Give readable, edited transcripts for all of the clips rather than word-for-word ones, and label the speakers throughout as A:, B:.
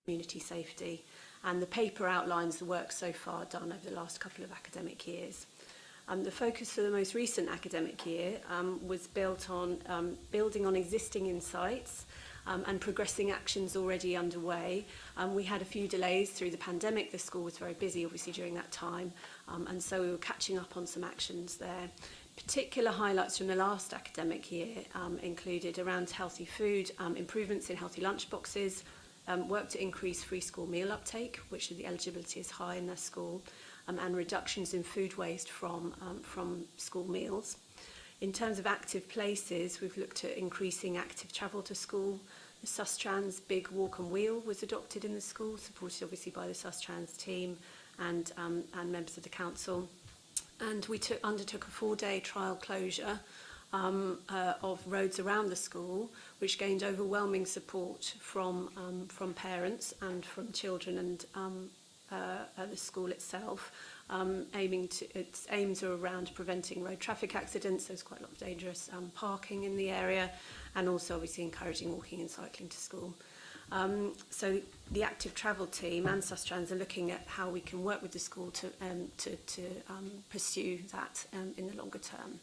A: community safety, and the paper outlines the work so far done over the last couple of academic years. The focus for the most recent academic year was built on building on existing insights and progressing actions already underway. We had a few delays through the pandemic. The school was very busy, obviously, during that time, and so we were catching up on some actions there. Particular highlights from the last academic year included around healthy food, improvements in healthy lunchboxes, work to increase free school meal uptake, which the eligibility is high in their school, and reductions in food waste from school meals. In terms of active places, we've looked at increasing active travel to school. The Sustrans Big Walk and Wheel was adopted in the school, supported obviously by the Sustrans team and members of the council. And we undertook a 4-day trial closure of roads around the school, which gained overwhelming support from parents and from children and the school itself. Its aims are around preventing road traffic accidents. There's quite a lot of dangerous parking in the area, and also obviously encouraging walking and cycling to school. So the active travel team and Sustrans are looking at how we can work with the school to pursue that in the longer term.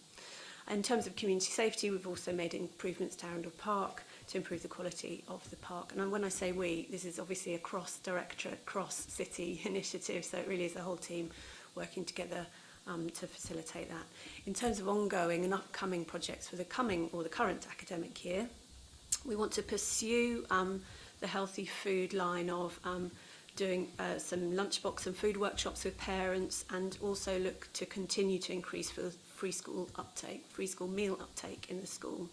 A: In terms of community safety, we've also made improvements to Arundel Park to improve the quality of the park. And when I say we, this is obviously a cross-directorate, cross-city initiative, so it really is the whole team working together to facilitate that. In terms of ongoing and upcoming projects for the current academic year, we want to pursue the healthy food line of doing some lunchbox and food workshops with parents, and also look to continue to increase for free school meal uptake in the school.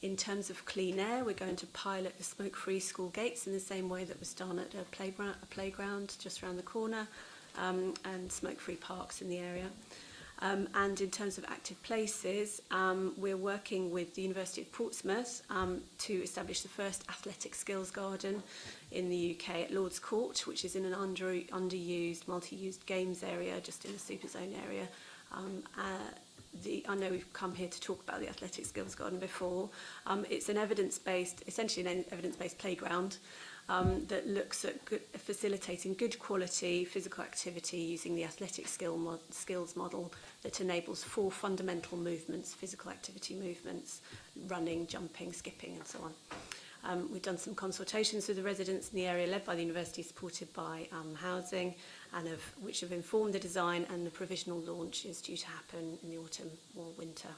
A: In terms of clean air, we're going to pilot the smoke-free school gates in the same way that was done at a playground just around the corner, and smoke-free parks in the area. And in terms of active places, we're working with the University of Portsmouth to establish the first athletic skills garden in the UK at Lord's Court, which is in an underused, multi-used games area, just in the super zone area. I know we've come here to talk about the athletic skills garden before. It's essentially an evidence-based playground that looks at facilitating good quality physical activity using the athletic skills model that enables 4 fundamental movements, physical activity movements: running, jumping, skipping, and so on. We've done some consultations with the residents in the area, led by the university, supported by housing, and which have informed the design, and the provisional launch is due to happen in the autumn or winter.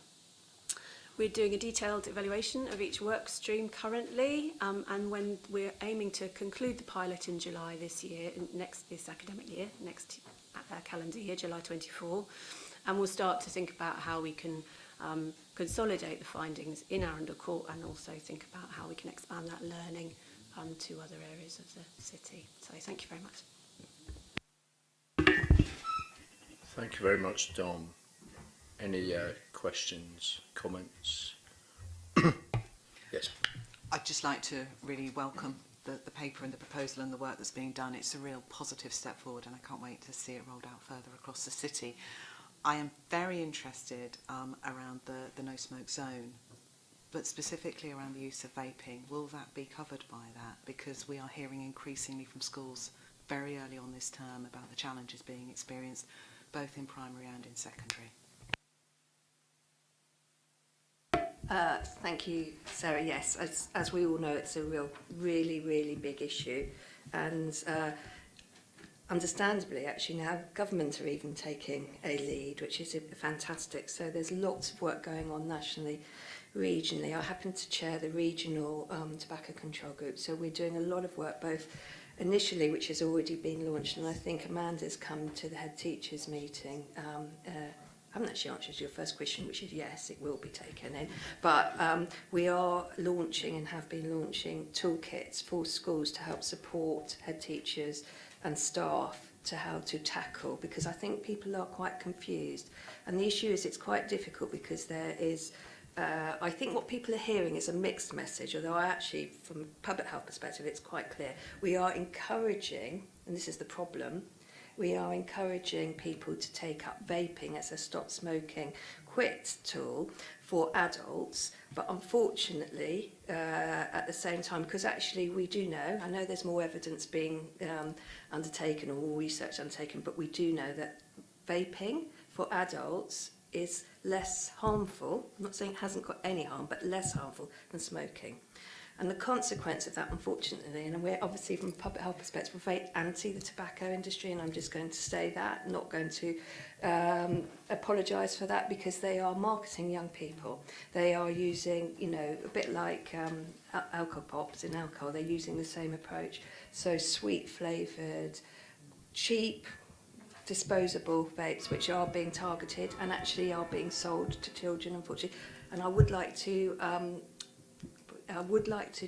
A: We're doing a detailed evaluation of each work stream currently, and when we're aiming to conclude the pilot in July this year, this academic year, next calendar year, July 24, and we'll start to think about how we can consolidate the findings in Arundel Court, and also think about how we can expand that learning to other areas of the city. So thank you very much.
B: Thank you very much, Dom. Any questions, comments? Yes.
C: I'd just like to really welcome the paper and the proposal and the work that's being done. It's a real positive step forward, and I can't wait to see it rolled out further across the city. I am very interested around the no smoke zone, but specifically around the use of vaping. Will that be covered by that? Because we are hearing increasingly from schools very early on this term about the challenges being experienced both in primary and in secondary.
D: Thank you, Sarah. Yes, as we all know, it's a really big issue, and understandably, actually, now governments are even taking a lead, which is fantastic. So there's lots of work going on nationally, regionally. I happen to chair the regional tobacco control group, so we're doing a lot of work, both initially, which has already been launched, and I think Amanda's come to the head teachers meeting. I haven't actually answered your first question, which is yes, it will be taken in. But we are launching and have been launching toolkits for schools to help support head teachers and staff to how to tackle, because I think people are quite confused. And the issue is it's quite difficult because there is, I think what people are hearing is a mixed message, although actually from a public health perspective it's quite clear. We are encouraging, and this is the problem, we are encouraging people to take up vaping as a stop smoking quit tool for adults, but unfortunately at the same time, because actually we do know, I know there's more evidence being undertaken or more research undertaken, but we do know that vaping for adults is less harmful. I'm not saying it hasn't got any harm, but less harmful than smoking. And the consequence of that, unfortunately, and we're obviously from a public health perspective, we're very anti the tobacco industry, and I'm just going to say that, not going to apologise for that, because they are marketing young people. They are using, you know, a bit like alcohol pops in alcohol, they're using the same approach. So sweet flavoured, cheap, disposable vapes which are being targeted and actually are being sold to children, unfortunately. And I would like to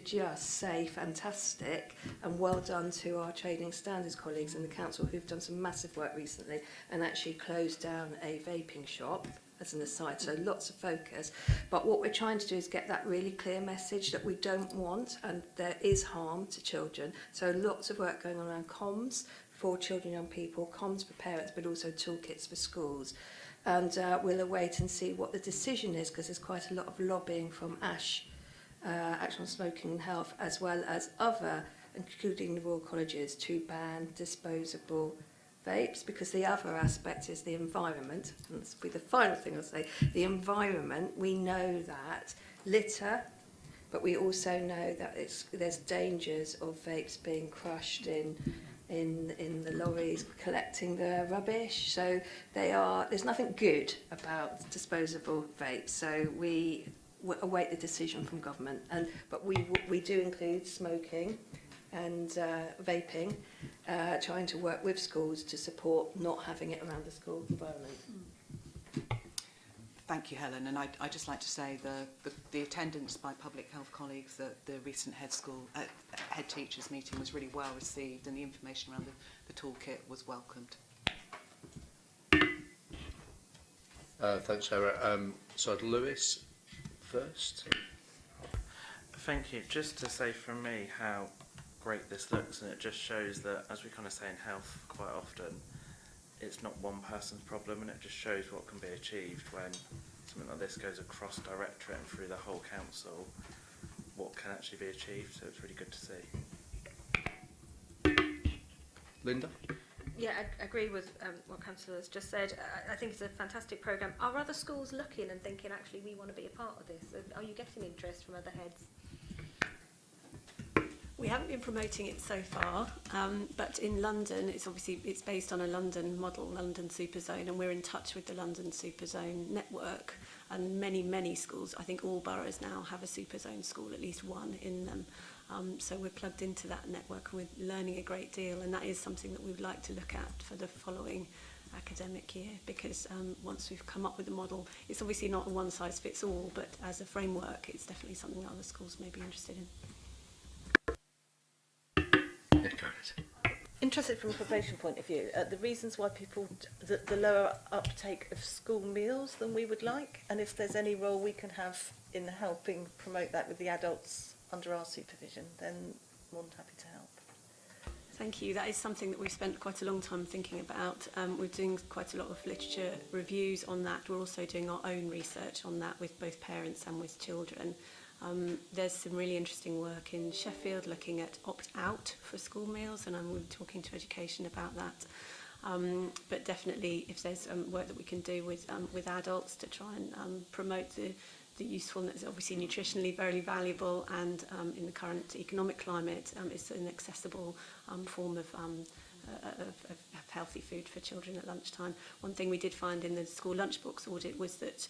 D: just say fantastic and well done to our trading standards colleagues in the council who've done some massive work recently and actually closed down a vaping shop as an aside, so lots of focus. But what we're trying to do is get that really clear message that we don't want and there is harm to children. So lots of work going on around comms for children, young people, comms for parents, but also toolkits for schools. And we'll await and see what the decision is, because there's quite a lot of lobbying from ASH, Action on Smoking and Health, as well as other, including the Royal Colleges, to ban disposable vapes, because the other aspect is the environment. And this will be the final thing I'll say. The environment, we know that litter, but we also know that there's dangers of vapes being crushed in the lorries collecting the rubbish. So there's nothing good about disposable vapes. So we await the decision from government. But we do include smoking and vaping, trying to work with schools to support not having it around the school environment.
C: Thank you, Helen. And I'd just like to say the attendance by public health colleagues at the recent head teachers meeting was really well received, and the information around the toolkit was welcomed.
B: Thanks, Sarah. So Lewis first.
E: Thank you. Just to say from me how great this looks, and it just shows that, as we kind of say in health quite often, it's not one person's problem, and it just shows what can be achieved when something like this goes across directorate and through the whole council, what can actually be achieved. So it's really good to see.
B: Linda?
F: Yeah, I agree with what Councillor has just said. I think it's a fantastic programme. Are other schools looking and thinking, actually, we want to be a part of this? Are you getting interest from other heads?
A: We haven't been promoting it so far, but in London, it's based on a London model, London Superzone, and we're in touch with the London Superzone network. And many schools, I think all boroughs now have a Superzone school, at least one in them. So we're plugged into that network and we're learning a great deal, and that is something that we would like to look at for the following academic year, because once we've come up with a model, it's obviously not a one-size-fits-all, but as a framework, it's definitely something that other schools may be interested in.
B: Yeah, go ahead.
G: Interested from a probation point of view, the reasons why people, the lower uptake of school meals than we would like, and if there's any role we can have in helping promote that with the adults under our supervision, then more than happy to help.
A: Thank you. That is something that we've spent quite a long time thinking about. We're doing quite a lot of literature reviews on that. We're also doing our own research on that with both parents and with children. There's some really interesting work in Sheffield looking at opt-out for school meals, and we're talking to education about that. But definitely, if there's work that we can do with adults to try and promote the usefulness, obviously nutritionally very valuable, and in the current economic climate, it's an accessible form of healthy food for children at lunchtime. One thing we did find in the school lunchbox audit was that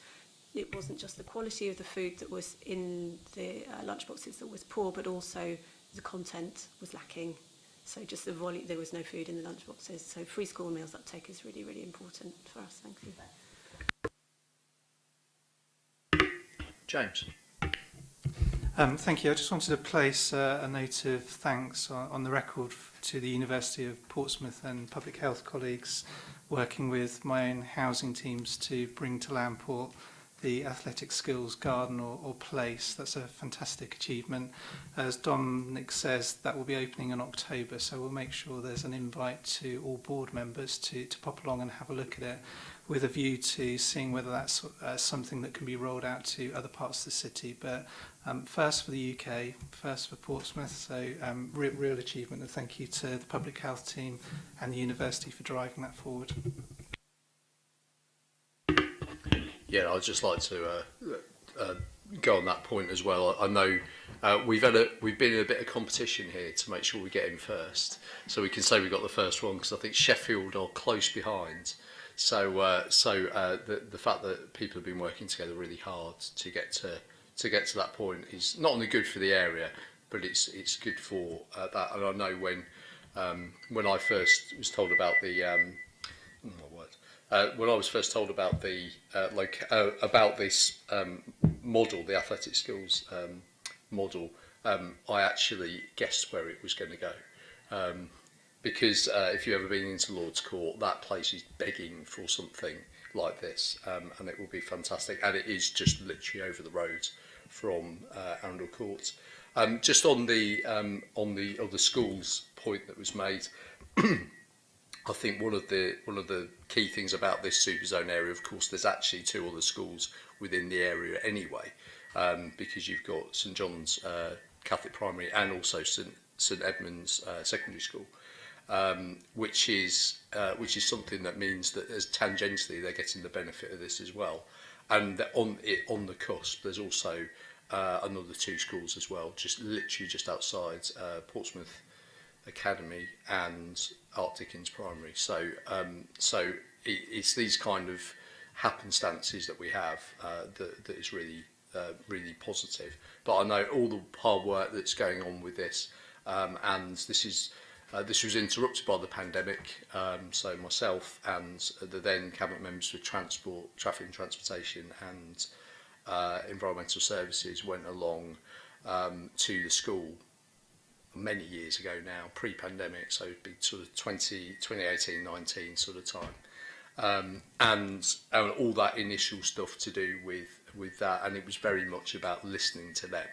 A: it wasn't just the quality of the food that was in the lunchboxes that was poor, but also the content was lacking. So just the volume, there was no food in the lunchboxes. So free school meals uptake is really, really important for us. Thank you.
B: James?
H: Thank you. I just wanted to place a note of thanks on the record to the University of Portsmouth and public health colleagues working with my own housing teams to bring to Landport the athletic skills garden or place. That's a fantastic achievement. As Dominic says, that will be opening in October, so we'll make sure there's an invite to all board members to pop along and have a look at it, with a view to seeing whether that's something that can be rolled out to other parts of the city. But first for the UK, first for Portsmouth, so real achievement, and thank you to the public health team and the university for driving that forward.
B: Yeah, I'd just like to go on that point as well. I know we've been in a bit of competition here to make sure we get in first, so we can say we got the first one, because I think Sheffield are close behind. So the fact that people have been working together really hard to get to that point is not only good for the area, but it's good for that. And I know when I first was told about the when I was first told about the about this model, the athletic skills model, I actually guessed where it was going to go. Because if you've ever been into Lord's Court, that place is begging for something like this, and it will be fantastic. And it is just literally over the road from Arundel Court. Just on the other schools point that was made, I think one of the key things about this super zone area, of course, there's actually 2 other schools within the area anyway, because you've got St John's Catholic Primary and also St Edmund's Secondary School. Which is something that means that as tangentially they're getting the benefit of this as well, and on the cusp there's also another 2 schools as well, literally just outside Portsmouth Academy and Art Dickens Primary. So it's these kind of happenstances that we have that is really positive. But I know all the hard work that's going on with this, and this was interrupted by the pandemic, so myself and the then Cabinet members for Transport, Traffic and Transportation and Environmental Services went along to the school many years ago now, pre-pandemic, so it'd be sort of 2018-19 sort of time. And all that initial stuff to do with that, and it was very much about listening to them.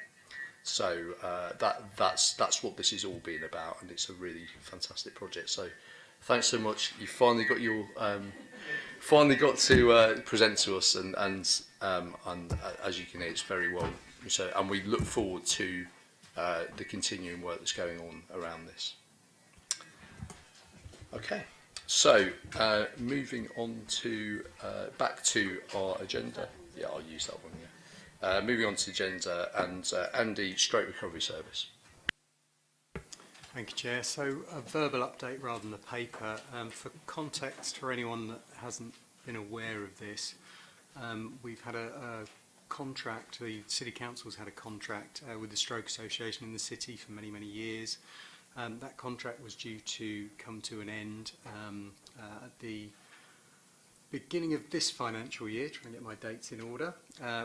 B: So that's what this is all been about, and it's a really fantastic project. So thanks so much. You finally got your to present to us, and as you can hear, it's very well. So, and we look forward to the continuing work that's going on around this. Okay, so moving on to back to our agenda. Yeah, I'll use that one. Yeah. Moving on to the agenda, and Andy, Stroke Recovery Service.
I: Thank you, Chair. So a verbal update rather than a paper. For context, for anyone that hasn't been aware of this, we've had a contract, the City Council's had a contract with the Stroke Association in the city for many, many years. That contract was due to come to an end at the beginning of this financial year, trying to get my dates in order.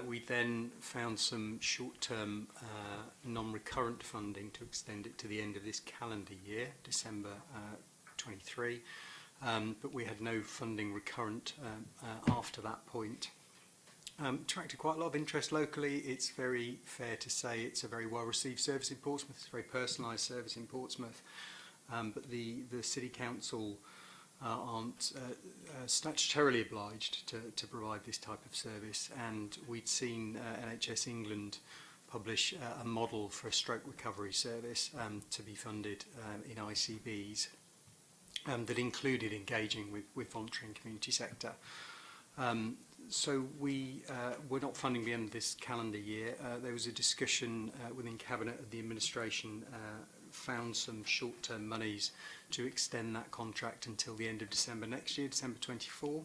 I: We then found some short-term non-recurrent funding to extend it to the end of this calendar year, December 23, but we had no funding recurrent after that point. Attracted quite a lot of interest locally. It's very fair to say it's a very well-received service in Portsmouth. It's a very personalised service in Portsmouth, but the City Council aren't statutorily obliged to provide this type of service, and we'd seen NHS England publish a model for a stroke recovery service to be funded in ICBs that included engaging with voluntary and community sector. So we're not funding the end of this calendar year. There was a discussion within Cabinet of the administration found some short-term monies to extend that contract until the end of December next year, December 24.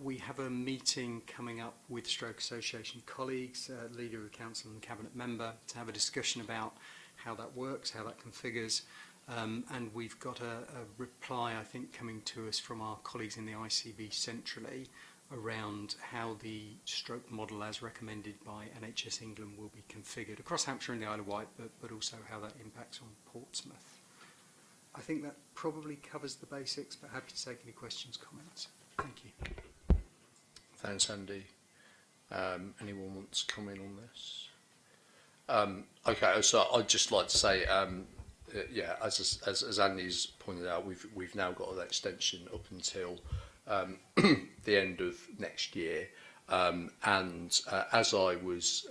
I: We have a meeting coming up with Stroke Association colleagues, Leader of the Council and Cabinet member, to have a discussion about how that works, how that configures. And we've got a reply, I think, coming to us from our colleagues in the ICB centrally around how the stroke model as recommended by NHS England will be configured across Hampshire and the Isle of Wight, but also how that impacts on Portsmouth. I think that probably covers the basics, but happy to take any questions, comments. Thank you.
B: Thanks, Andy. Anyone want to come in on this? Okay, so I'd just like to say, yeah, as Andy's pointed out, we've now got an extension up until the end of next year, and as I was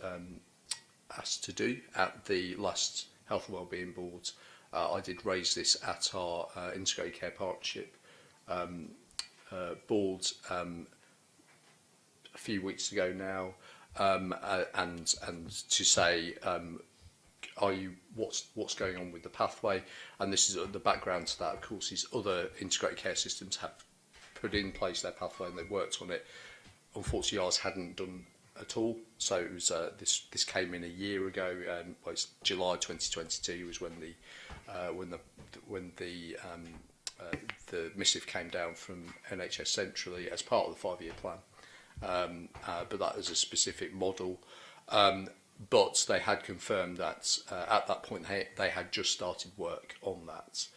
B: asked to do at the last Health and Wellbeing Board, I did raise this at our Integrated Care Partnership board a few weeks ago now, and to say, what's going on with the pathway? And this is the background to that, of course, is other integrated care systems have put in place their pathway and they've worked on it. Unfortunately, ours hadn't done at all. So it was this came in a year ago. Well, it's July 2022 was when the missive came down from NHS centrally as part of the 5-year plan. But that was a specific model. But they had confirmed that at that point they had just started work on that.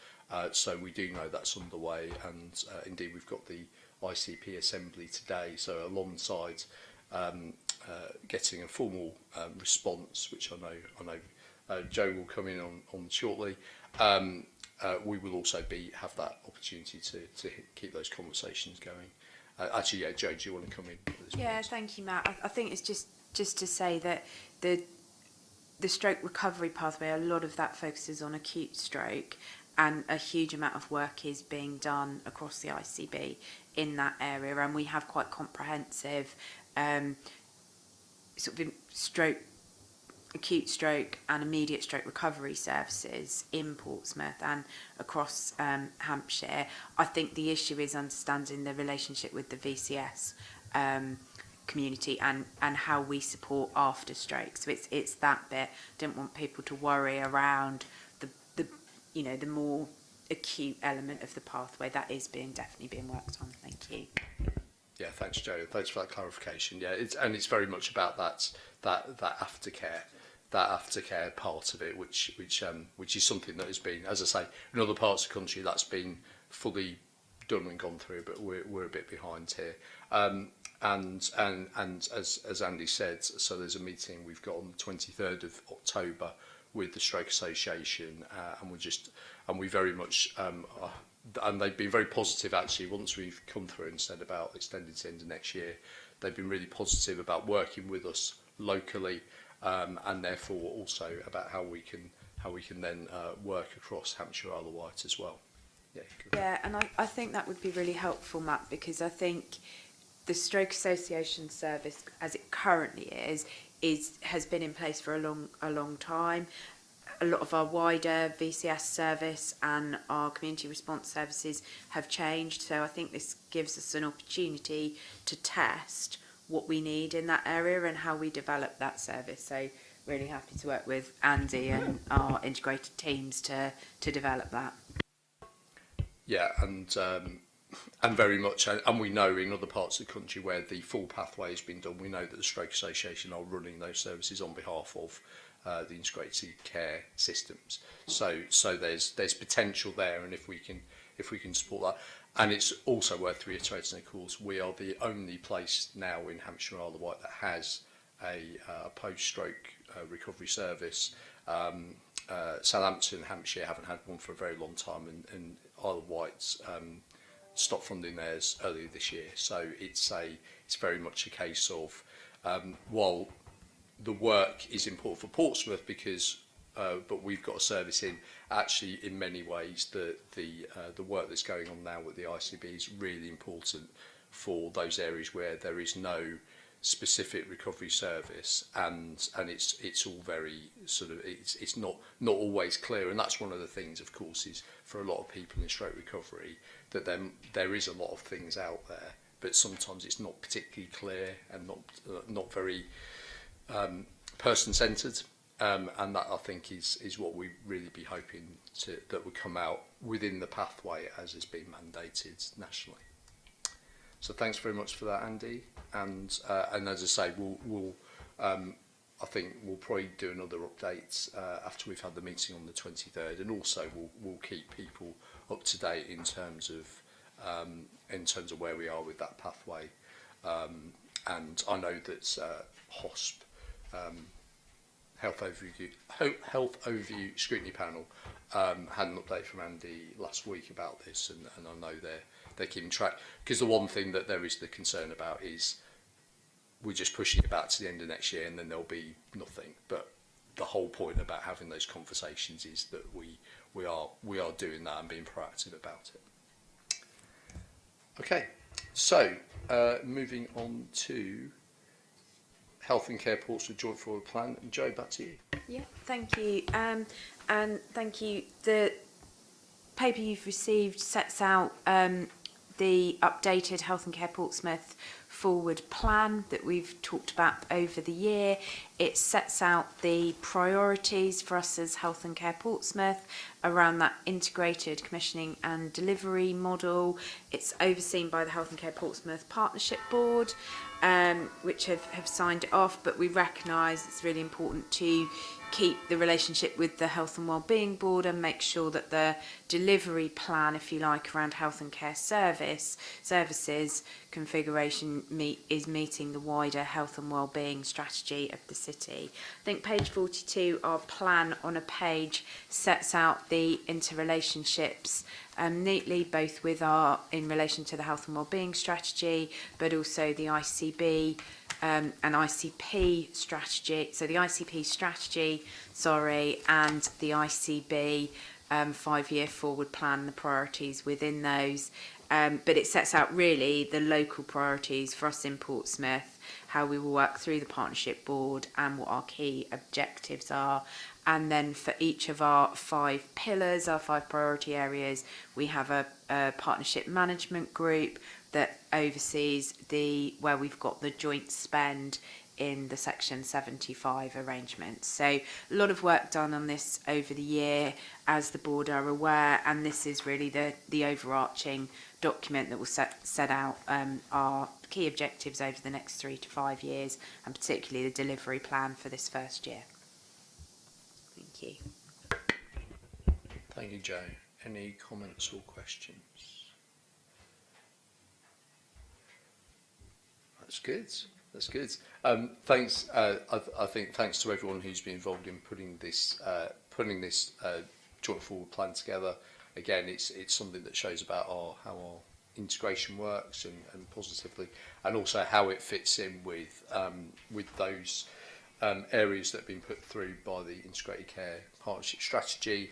B: So we do know that's underway, and indeed we've got the ICP assembly today. So alongside getting a formal response, which I know Joe will come in on shortly, we will also have that opportunity to keep those conversations going. Actually, yeah, Joe, do you want to come in? At this
J: Yeah,
B: point?
J: thank you, Matt. I think it's just to say that the stroke recovery pathway, a lot of that focuses on acute stroke, and a huge amount of work is being done across the ICB in that area, and we have quite comprehensive sort of acute stroke and immediate stroke recovery services in Portsmouth and across Hampshire. I think the issue is understanding the relationship with the VCS community and how we support after stroke. So it's that bit. Don't want people to worry around the more acute element of the pathway that is definitely being worked on. Thank you.
B: Yeah, thanks, Joe. Thanks for that clarification. Yeah, it's very much about that aftercare part of it, which is something that has been, as I say, in other parts of the country that's been fully done and gone through, but we're a bit behind here. And as Andy said, so there's a meeting we've got on the 23rd of October with the Stroke Association, and we very much and they've been very positive actually. Once we've come through and said about extending to the end of next year, they've been really positive about working with us locally, and therefore also about how we can then work across Hampshire Isle of Wight as well.
J: Yeah, and I think that would be really helpful, Matt, because I think the Stroke Association service, as it currently has been in place for a long time. A lot of our wider VCS service and our community response services have changed, so I think this gives us an opportunity to test what we need in that area and how we develop that service. So really happy to work with Andy and our integrated teams to develop that.
B: Yeah, and very much, and we know in other parts of the country where the full pathway has been done, we know that the Stroke Association are running those services on behalf of the integrated care systems. So there's potential there, and if we can support that, and it's also worth reiterating, of course, we are the only place now in Hampshire Isle of Wight that has a post-stroke recovery service. Southampton, Hampshire haven't had one for a very long time, and Isle of Wight's stopped funding theirs earlier this year. So it's very much a case of while the work is important for Portsmouth because but we've got a service in. Actually, in many ways, the work that's going on now with the ICB is really important for those areas where there is no specific recovery service, and it's all very sort of it's not always clear, and that's one of the things, of course, is for a lot of people in stroke recovery that there is a lot of things out there, but sometimes it's not particularly clear and not very person-centred, and that I think is what we really be hoping that would come out within the pathway as has been mandated nationally. So thanks very much for that, Andy. And as I say, we'll I think we'll probably do another update after we've had the meeting on the 23rd, and also we'll keep people up to date in terms of where we are with that pathway. and I know that HOSP, Health Overview Scrutiny Panel, had an update from Andy last week about this, and I know they're keeping track, because the one thing that there is the concern about is we're just pushing it back to the end of next year and then there'll be nothing. But the whole point about having those conversations is that we are doing that and being proactive about it. Okay, so moving on to Health and Care Portsmouth Joint Forward Plan. Joe, back to you.
J: Yeah, thank you. And thank you. The paper you've received sets out the updated Health and Care Portsmouth forward plan that we've talked about over the year. It sets out the priorities for us as Health and Care Portsmouth around that integrated commissioning and delivery model. It's overseen by the Health and Care Portsmouth Partnership Board, which have signed it off, but we recognise it's really important to keep the relationship with the Health and Wellbeing Board and make sure that the delivery plan, if you like, around health and care services configuration is meeting the wider health and wellbeing strategy of the city. I think page 42, our plan on a page, sets out the interrelationships neatly, both with in relation to the health and wellbeing strategy, but also the ICB and ICP strategy. So the ICP strategy, and the ICB 5-year forward plan, the priorities within those. But it sets out really the local priorities for us in Portsmouth, how we will work through the partnership board and what our key objectives are. And then for each of our 5 pillars, our 5 priority areas, we have a partnership management group that oversees where we've got the joint spend in the Section 75 arrangements. So a lot of work done on this over the year, as the board are aware, and this is really the overarching document that will set out our key objectives over the next 3 to 5 years, and particularly the delivery plan for this first year. Thank you.
B: Thank you, Joe. Any comments or questions? That's good. That's good. Thanks. I think thanks to everyone who's been involved in putting this joint forward plan together. Again, it's something that shows about how our integration works and positively, and also how it fits in with those areas that have been put through by the Integrated Care Partnership Strategy,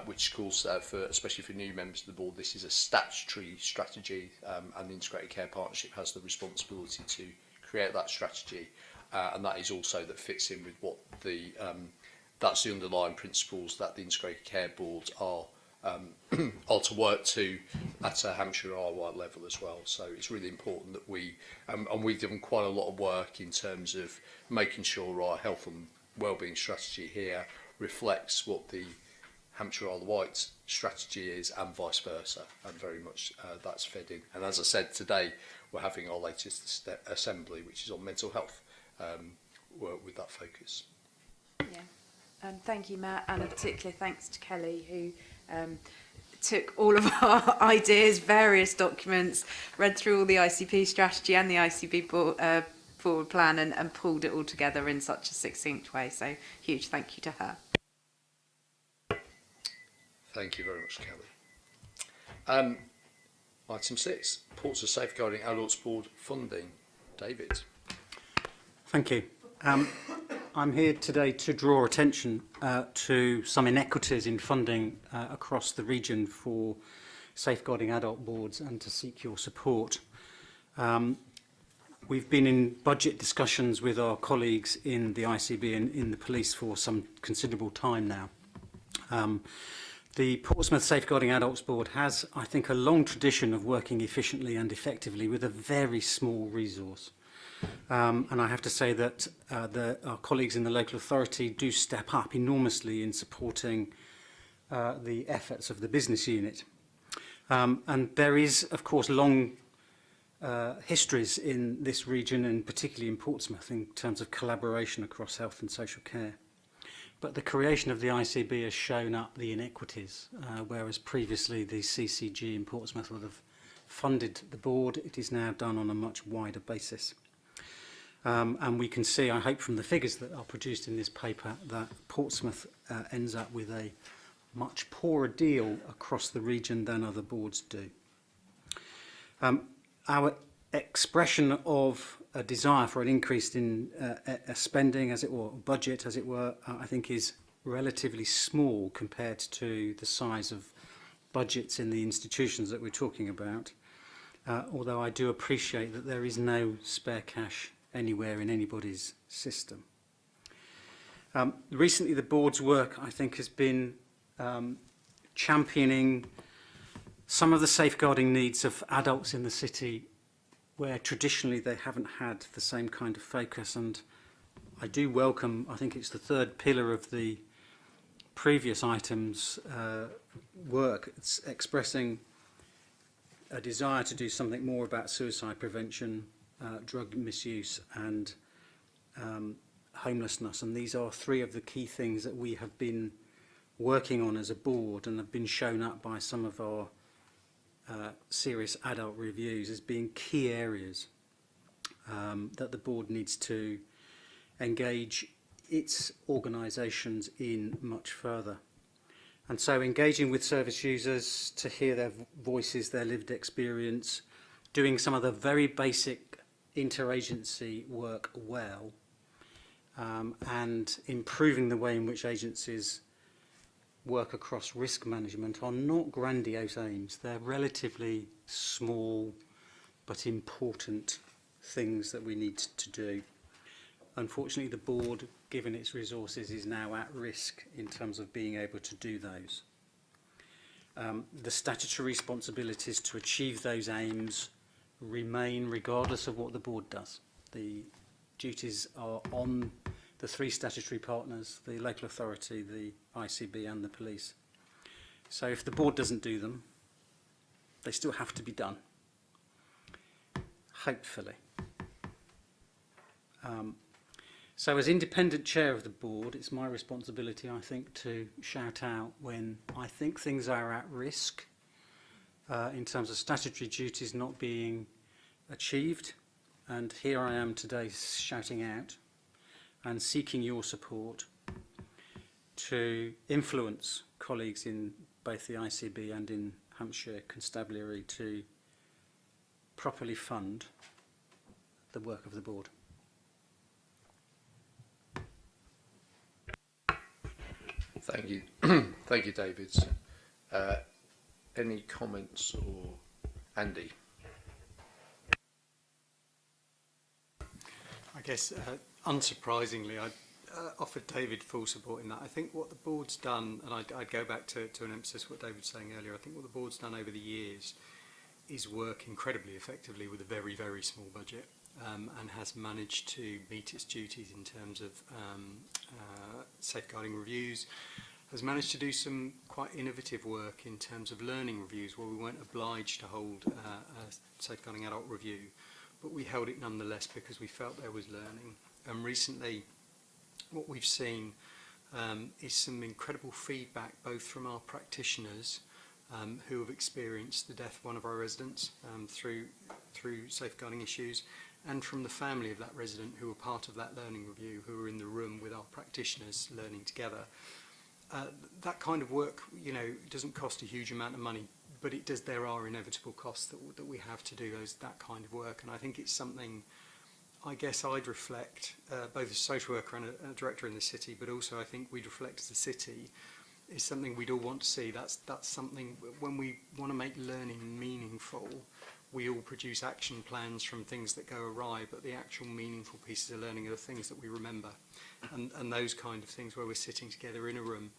B: which calls for, especially for new members of the board, this is a statutory strategy, and the Integrated Care Partnership has the responsibility to create that strategy, and that is also that fits in with what that's the underlying principles that the Integrated Care Board are to work to at a Hampshire R-wide level as well. So it's really important that and we've done quite a lot of work in terms of making sure our health and wellbeing strategy here reflects what the Hampshire Isle of Wight strategy is, and vice versa, and very much that's fed in. And as I said, today we're having our latest assembly, which is on mental health, work with that focus.
J: Yeah, and thank you, Matt, and a particular thanks to Kelly, who took all of our ideas, various documents, read through all the ICP strategy and the ICB forward plan, and pulled it all together in such a succinct way. So huge thank you to her.
B: Thank you very much, Kelly. Item 6, Portsmouth Safeguarding Adults Board funding. David.
I: Thank you. I'm here today to draw attention to some inequities in funding across the region for safeguarding adult boards, and to seek your support. We've been in budget discussions with our colleagues in the ICB and in the police for some considerable time now. The Portsmouth Safeguarding Adults Board has, I think, a long tradition of working efficiently and effectively with a very small resource. And I have to say that our colleagues in the local authority do step up enormously in supporting the efforts of the business unit. And there is, of course, long histories in this region, and particularly in Portsmouth, in terms of collaboration across health and social care. But the creation of the ICB has shown up the inequities, whereas previously the CCG in Portsmouth would have funded the board. It is now done on a much wider basis. And we can see, I hope from the figures that are produced in this paper, that Portsmouth ends up with a much poorer deal across the region than other boards do. Our expression of a desire for an increase in spending, as it were, budget, as it were, I think is relatively small compared to the size of budgets in the institutions that we're talking about. Although I do appreciate that there is no spare cash anywhere in anybody's system. Recently, the board's work, I think, has been championing some of the safeguarding needs of adults in the city where traditionally they haven't had the same kind of focus. And I do welcome, I think it's the third pillar of the previous items work. It's expressing a desire to do something more about suicide prevention, drug misuse and homelessness. And these are three of the key things that we have been working on as a board and have been shown up by some of our serious adult reviews as being key areas that the board needs to engage its organisations in much further. And so engaging with service users to hear their voices, their lived experience, doing some of the very basic interagency work well, and improving the way in which agencies work across risk management are not grandiose aims. They're relatively small but important things that we need to do. Unfortunately, the board, given its resources, is now at risk in terms of being able to do those. The statutory responsibilities to achieve those aims remain regardless of what the board does. The duties are on the three statutory partners, the local authority, the ICB and the police. So if the board doesn't do them, they still have to be done, hopefully. So as independent chair of the board, it's my responsibility, I think, to shout out when I think things are at risk in terms of statutory duties not being achieved. And here I am today shouting out and seeking your support to influence colleagues in both the ICB and in Hampshire Constabulary to properly fund the work of the board.
B: Thank you. Thank you, David. Any comments or Andy?
I: I guess, unsurprisingly, I offered David full support in that. I think what the board's done, and I'd go back to an emphasis what David was saying earlier, I think what the board's done over the years is work incredibly effectively with a very, very small budget, and has managed to meet its duties in terms of safeguarding reviews, has managed to do some quite innovative work in terms of learning reviews where we weren't obliged to hold a safeguarding adult review, but we held it nonetheless because we felt there was learning. And recently what we've seen is some incredible feedback both from our practitioners who have experienced the death of one of our residents through safeguarding issues, and from the family of that resident who were part of that learning review, who were in the room with our practitioners learning together. That kind of work, you know, doesn't cost a huge amount of money, but it does. There are inevitable costs that we have to do that kind of work, and I think it's something. I guess I'd reflect, both as a social worker and a director in the city, but also I think we'd reflect as a city, is something we'd all want to see. That's something, when we want to make learning meaningful, we all produce action plans from things that go awry, but the actual meaningful pieces of learning are the things that we remember. And those kind of things where we're sitting together in a room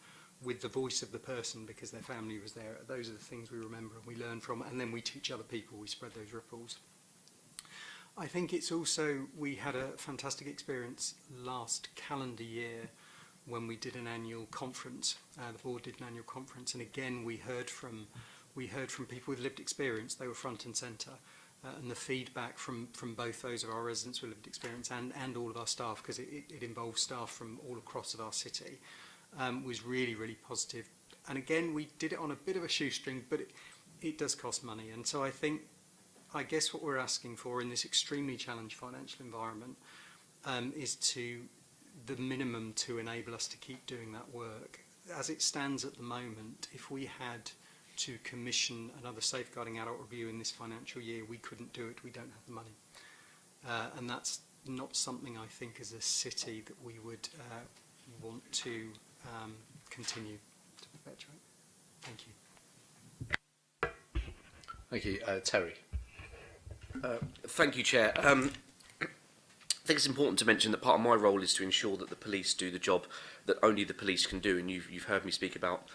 I: with the voice of the person because their family was there, those are the things we remember and we learn from, and then we teach other people, we spread those ripples. I think it's also, we had a fantastic experience last calendar year when we did an annual conference. The board did an annual conference, and again we heard from people with lived experience. They were front and centre, and the feedback from both those of our residents with lived experience and all of our staff, because it involves staff from all across of our city, was really, really positive. And again, we did it on a bit of a shoestring, but it does cost money. And so I guess what we're asking for in this extremely challenged financial environment is to the minimum to enable us to keep doing that work. As it stands at the moment, if we had to commission another safeguarding adult review in this financial year, we couldn't do it. We don't have the money. And that's not something I think as a city that we would want to continue to perpetuate. Thank you.
B: Thank you. Terry.
K: Thank you, Chair. I think it's important to mention that part of my role is to ensure that the police do the job that only the police can do, and you've heard me speak about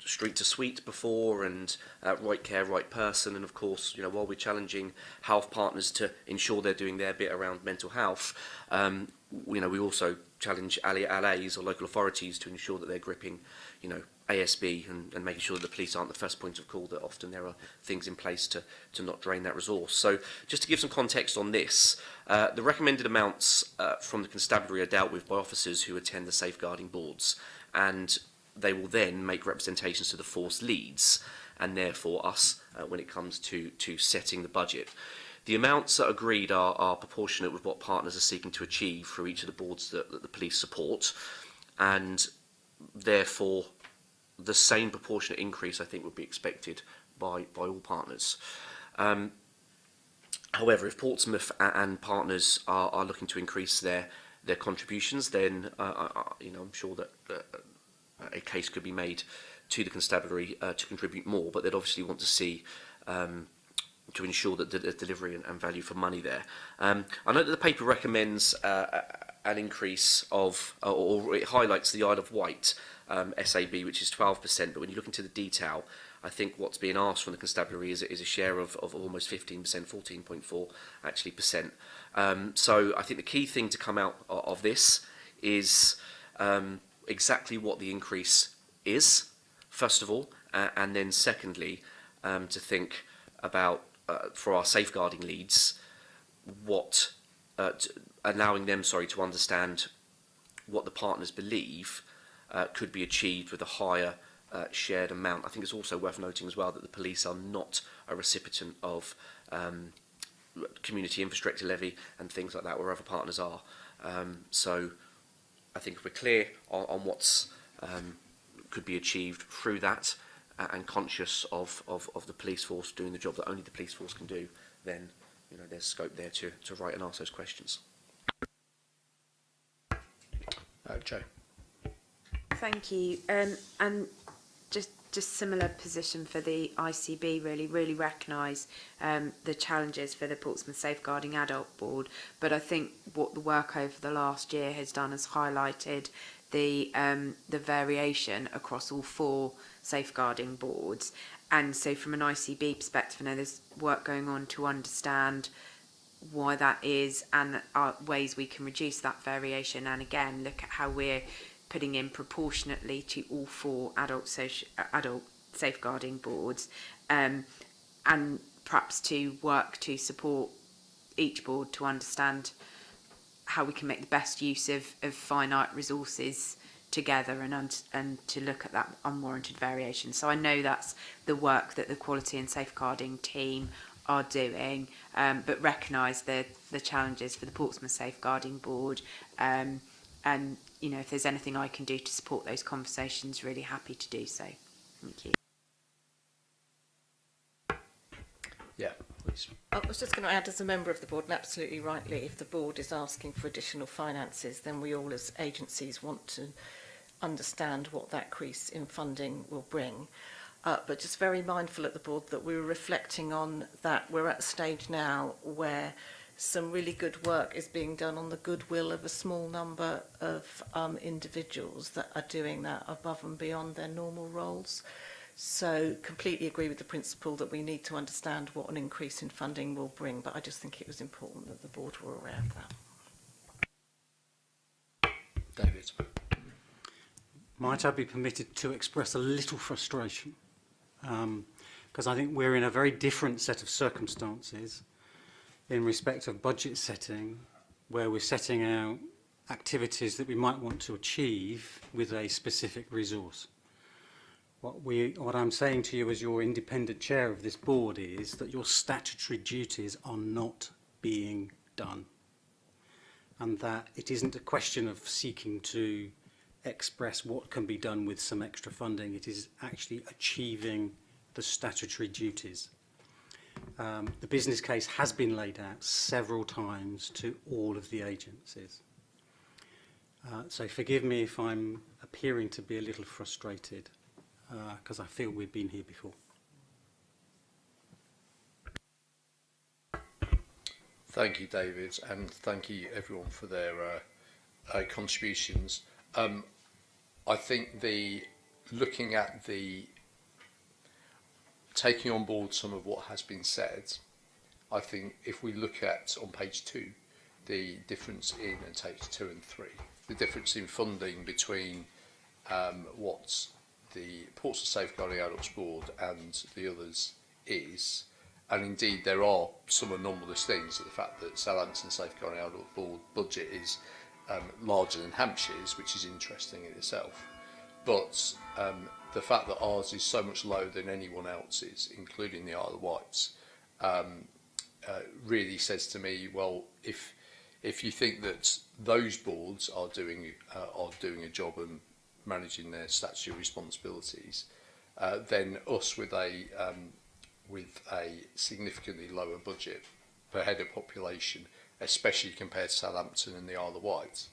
K: street to suite before, and right care, right person, and of course, you know, while we're challenging health partners to ensure they're doing their bit around mental health, you know, we also challenge LAs or local authorities to ensure that they're gripping, you know, ASB and making sure that the police aren't the first point of call, that often there are things in place to not drain that resource. So just to give some context on this, the recommended amounts from the constabulary are dealt with by officers who attend the safeguarding boards, and they will then make representations to the force leads and therefore us when it comes to setting the budget. The amounts that are agreed are proportionate with what partners are seeking to achieve through each of the boards that the police support, and therefore the same proportionate increase I think would be expected by all partners. However, if Portsmouth and partners are looking to increase their contributions, then you know, I'm sure that a case could be made to the constabulary to contribute more, but they'd obviously want to see to ensure that there's delivery and value for money there. I know that the paper recommends an increase of, or it highlights the Isle of Wight SAB, which is 12%, but when you look into the detail, I think what's being asked from the constabulary is a share of almost 15%, 14.4 actually percent. So I think the key thing to come out of this is exactly what the increase is, first of all, and then secondly, to think about, for our safeguarding leads, what allowing them, to understand what the partners believe could be achieved with a higher shared amount. I think it's also worth noting as well that the police are not a recipient of community infrastructure levy and things like that, where other partners are. So I think if we're clear on what's could be achieved through that, and conscious of the police force doing the job that only the police force can do, then you know there's scope there to write and ask those questions.
B: Joe.
J: Thank you. And just similar position for the ICB, really recognise the challenges for the Portsmouth Safeguarding Adult Board, but I think what the work over the last year has done is highlighted the variation across all 4 safeguarding boards. And so from an ICB perspective, I know there's work going on to understand why that is and ways we can reduce that variation, and again look at how we're putting in proportionately to all 4 adult safeguarding boards, and perhaps to work to support each board to understand how we can make the best use of finite resources together and to look at that unwarranted variation. So I know that's the work that the quality and safeguarding team are doing, but recognise the challenges for the Portsmouth Safeguarding Board, and you know, if there's anything I can do to support those conversations, really happy to do so. Thank you.
B: Yeah, please.
G: I was just going to add, as a member of the board, and absolutely rightly, if the board is asking for additional finances, then we all as agencies want to understand what that increase in funding will bring. But just very mindful at the board that we were reflecting on that we're at a stage now where some really good work is being done on the goodwill of a small number of individuals that are doing that above and beyond their normal roles. So completely agree with the principle that we need to understand what an increase in funding will bring, but I just think it was important that the board were aware of that.
B: David.
I: Might I be permitted to express a little frustration? Because I think we're in a very different set of circumstances in respect of budget setting, where we're setting out activities that we might want to achieve with a specific resource. What I'm saying to you as your independent chair of this board is that your statutory duties are not being done, and that it isn't a question of seeking to express what can be done with some extra funding. It is actually achieving the statutory duties. The business case has been laid out several times to all of the agencies. So forgive me if I'm appearing to be a little frustrated, because I feel we've been here before.
B: Thank you, David, and thank you everyone for their contributions. I think looking at taking on board some of what has been said, I think if we look at on page 2, the difference in and page 2 and 3, the difference in funding between what the Portsmouth Safeguarding Adults Board and the others is, and indeed there are some anomalous things, the fact that Southampton Safeguarding Adult Board budget is larger than Hampshire's, which is interesting in itself, but the fact that ours is so much lower than anyone else's, including the Isle of Wights, really says to me, well, if you think that those boards are doing a job and managing their statutory responsibilities, then us with a significantly lower budget per head of population, especially compared to Southampton and the Isle of Wight,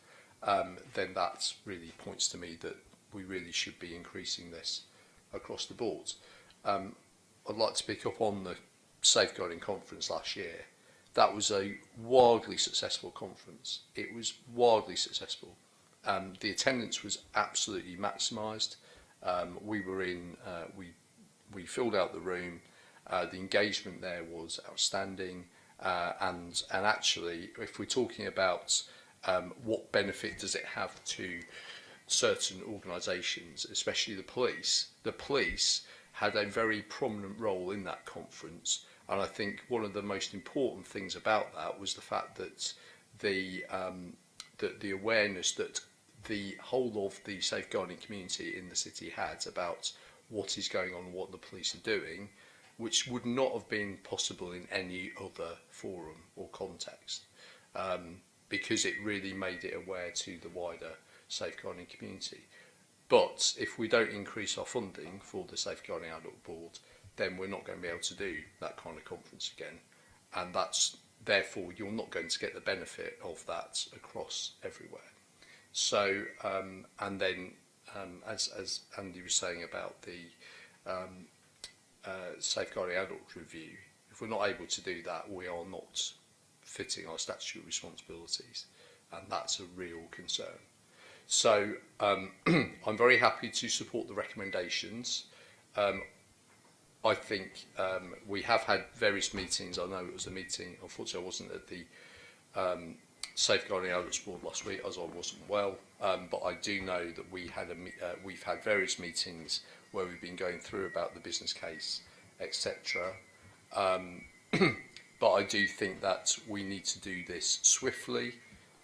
B: then that really points to me that we really should be increasing this across the board. I'd like to pick up on the safeguarding conference last year. That was a wildly successful conference. It was wildly successful. The attendance was absolutely maximised. We were in, we filled out the room. The engagement there was outstanding. And actually, if we're talking about what benefit does it have to certain organisations, especially the police had a very prominent role in that conference. And I think one of the most important things about that was the fact that the awareness that the whole of the safeguarding community in the city had about what is going on and what the police are doing, which would not have been possible in any other forum or context, because it really made it aware to the wider safeguarding community. But if we don't increase our funding for the Safeguarding Adult Board, then we're not going to be able to do that kind of conference again. And that's, therefore, you're not going to get the benefit of that across everywhere. So, and then, as Andy was saying about the Safeguarding Adult Review, if we're not able to do that, we are not fitting our statutory responsibilities. And that's a real concern. So I'm very happy to support the recommendations. I think we have had various meetings. I know it was a meeting, unfortunately I wasn't at the Safeguarding Adults Board last week as I wasn't well, but I do know that we've had various meetings where we've been going through about the business case, etc. But I do think that we need to do this swiftly,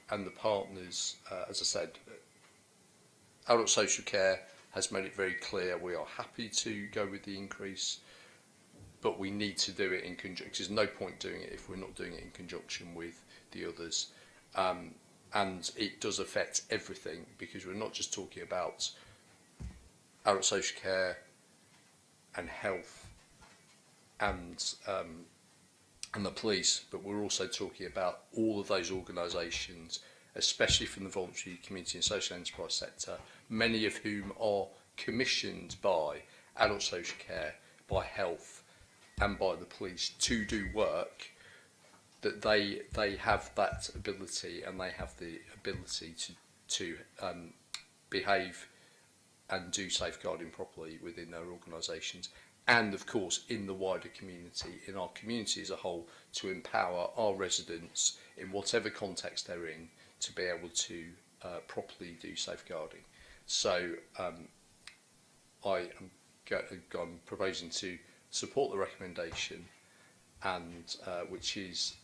B: and the partners, as I said, Adult Social Care has made it very clear we are happy to go with the increase, but we need to do it in conjunction. There's no point doing it if we're not doing it in conjunction with the others. And it does affect everything, because we're not just talking about Adult Social Care and health and the police, but we're also talking about all of those organisations, especially from the voluntary community and social enterprise sector, many of whom are commissioned by Adult Social Care, by health and by the police to do work, that they have that ability, and they have the ability to behave and do safeguarding properly within their organisations, and of course in the wider community, in our community as a whole, to empower our residents in whatever context they're in to be able to properly do safeguarding. So I'm proposing to support the recommendation, and which is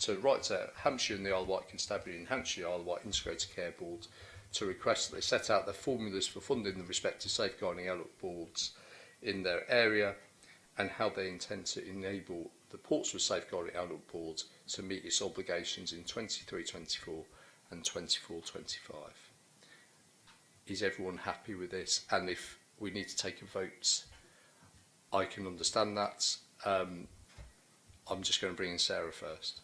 B: to write to Hampshire and the Isle of Wight Constabulary and Hampshire Isle of Wight Integrated Care Board to request that they set out their formulas for funding the respective safeguarding adult boards in their area, and how they intend to enable the Portsmouth Safeguarding Adult Board to meet its obligations in 23-24 and 24-25. Is everyone happy with this? And if we need to take a vote, I can understand that. I'm just going to bring in Sarah first.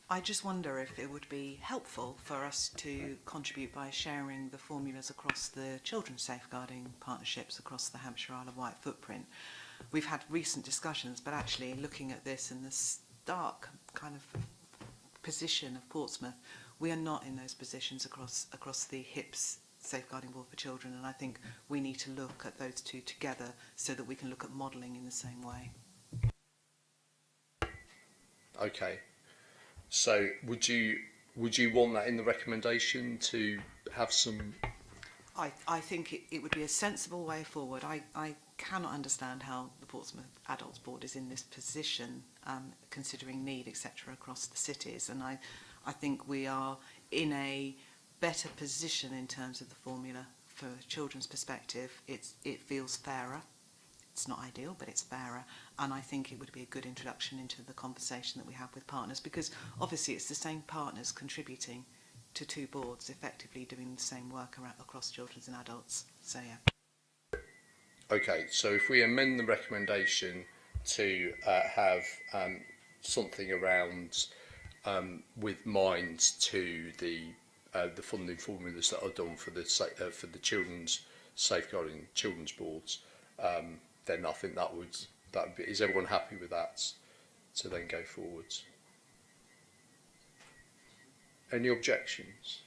C: I just wonder if it would be helpful for us to contribute by sharing the formulas across the children's safeguarding partnerships across the Hampshire Isle of Wight footprint. We've had recent discussions, but actually looking at this in the stark kind of position of Portsmouth, we are not in those positions across the HIPS Safeguarding Board for Children, and I think we need to look at those two together so that we can look at modelling in the same way.
B: Okay. So would you want that in the recommendation to have some?
C: I think it would be a sensible way forward. I cannot understand how the Portsmouth Adults Board is in this position, considering need, etc., across the cities. And I think we are in a better position in terms of the formula for children's perspective. It feels fairer. It's not ideal, but it's fairer. And I think it would be a good introduction into the conversation that we have with partners, because obviously it's the same partners contributing to two boards, effectively doing the same work across children's and adults. So, yeah.
B: Okay, so if we amend the recommendation to have something around with mind to the funding formulas that are done for the children's safeguarding children's boards, then I think that would be, is everyone happy with that to then go forwards? Any objections?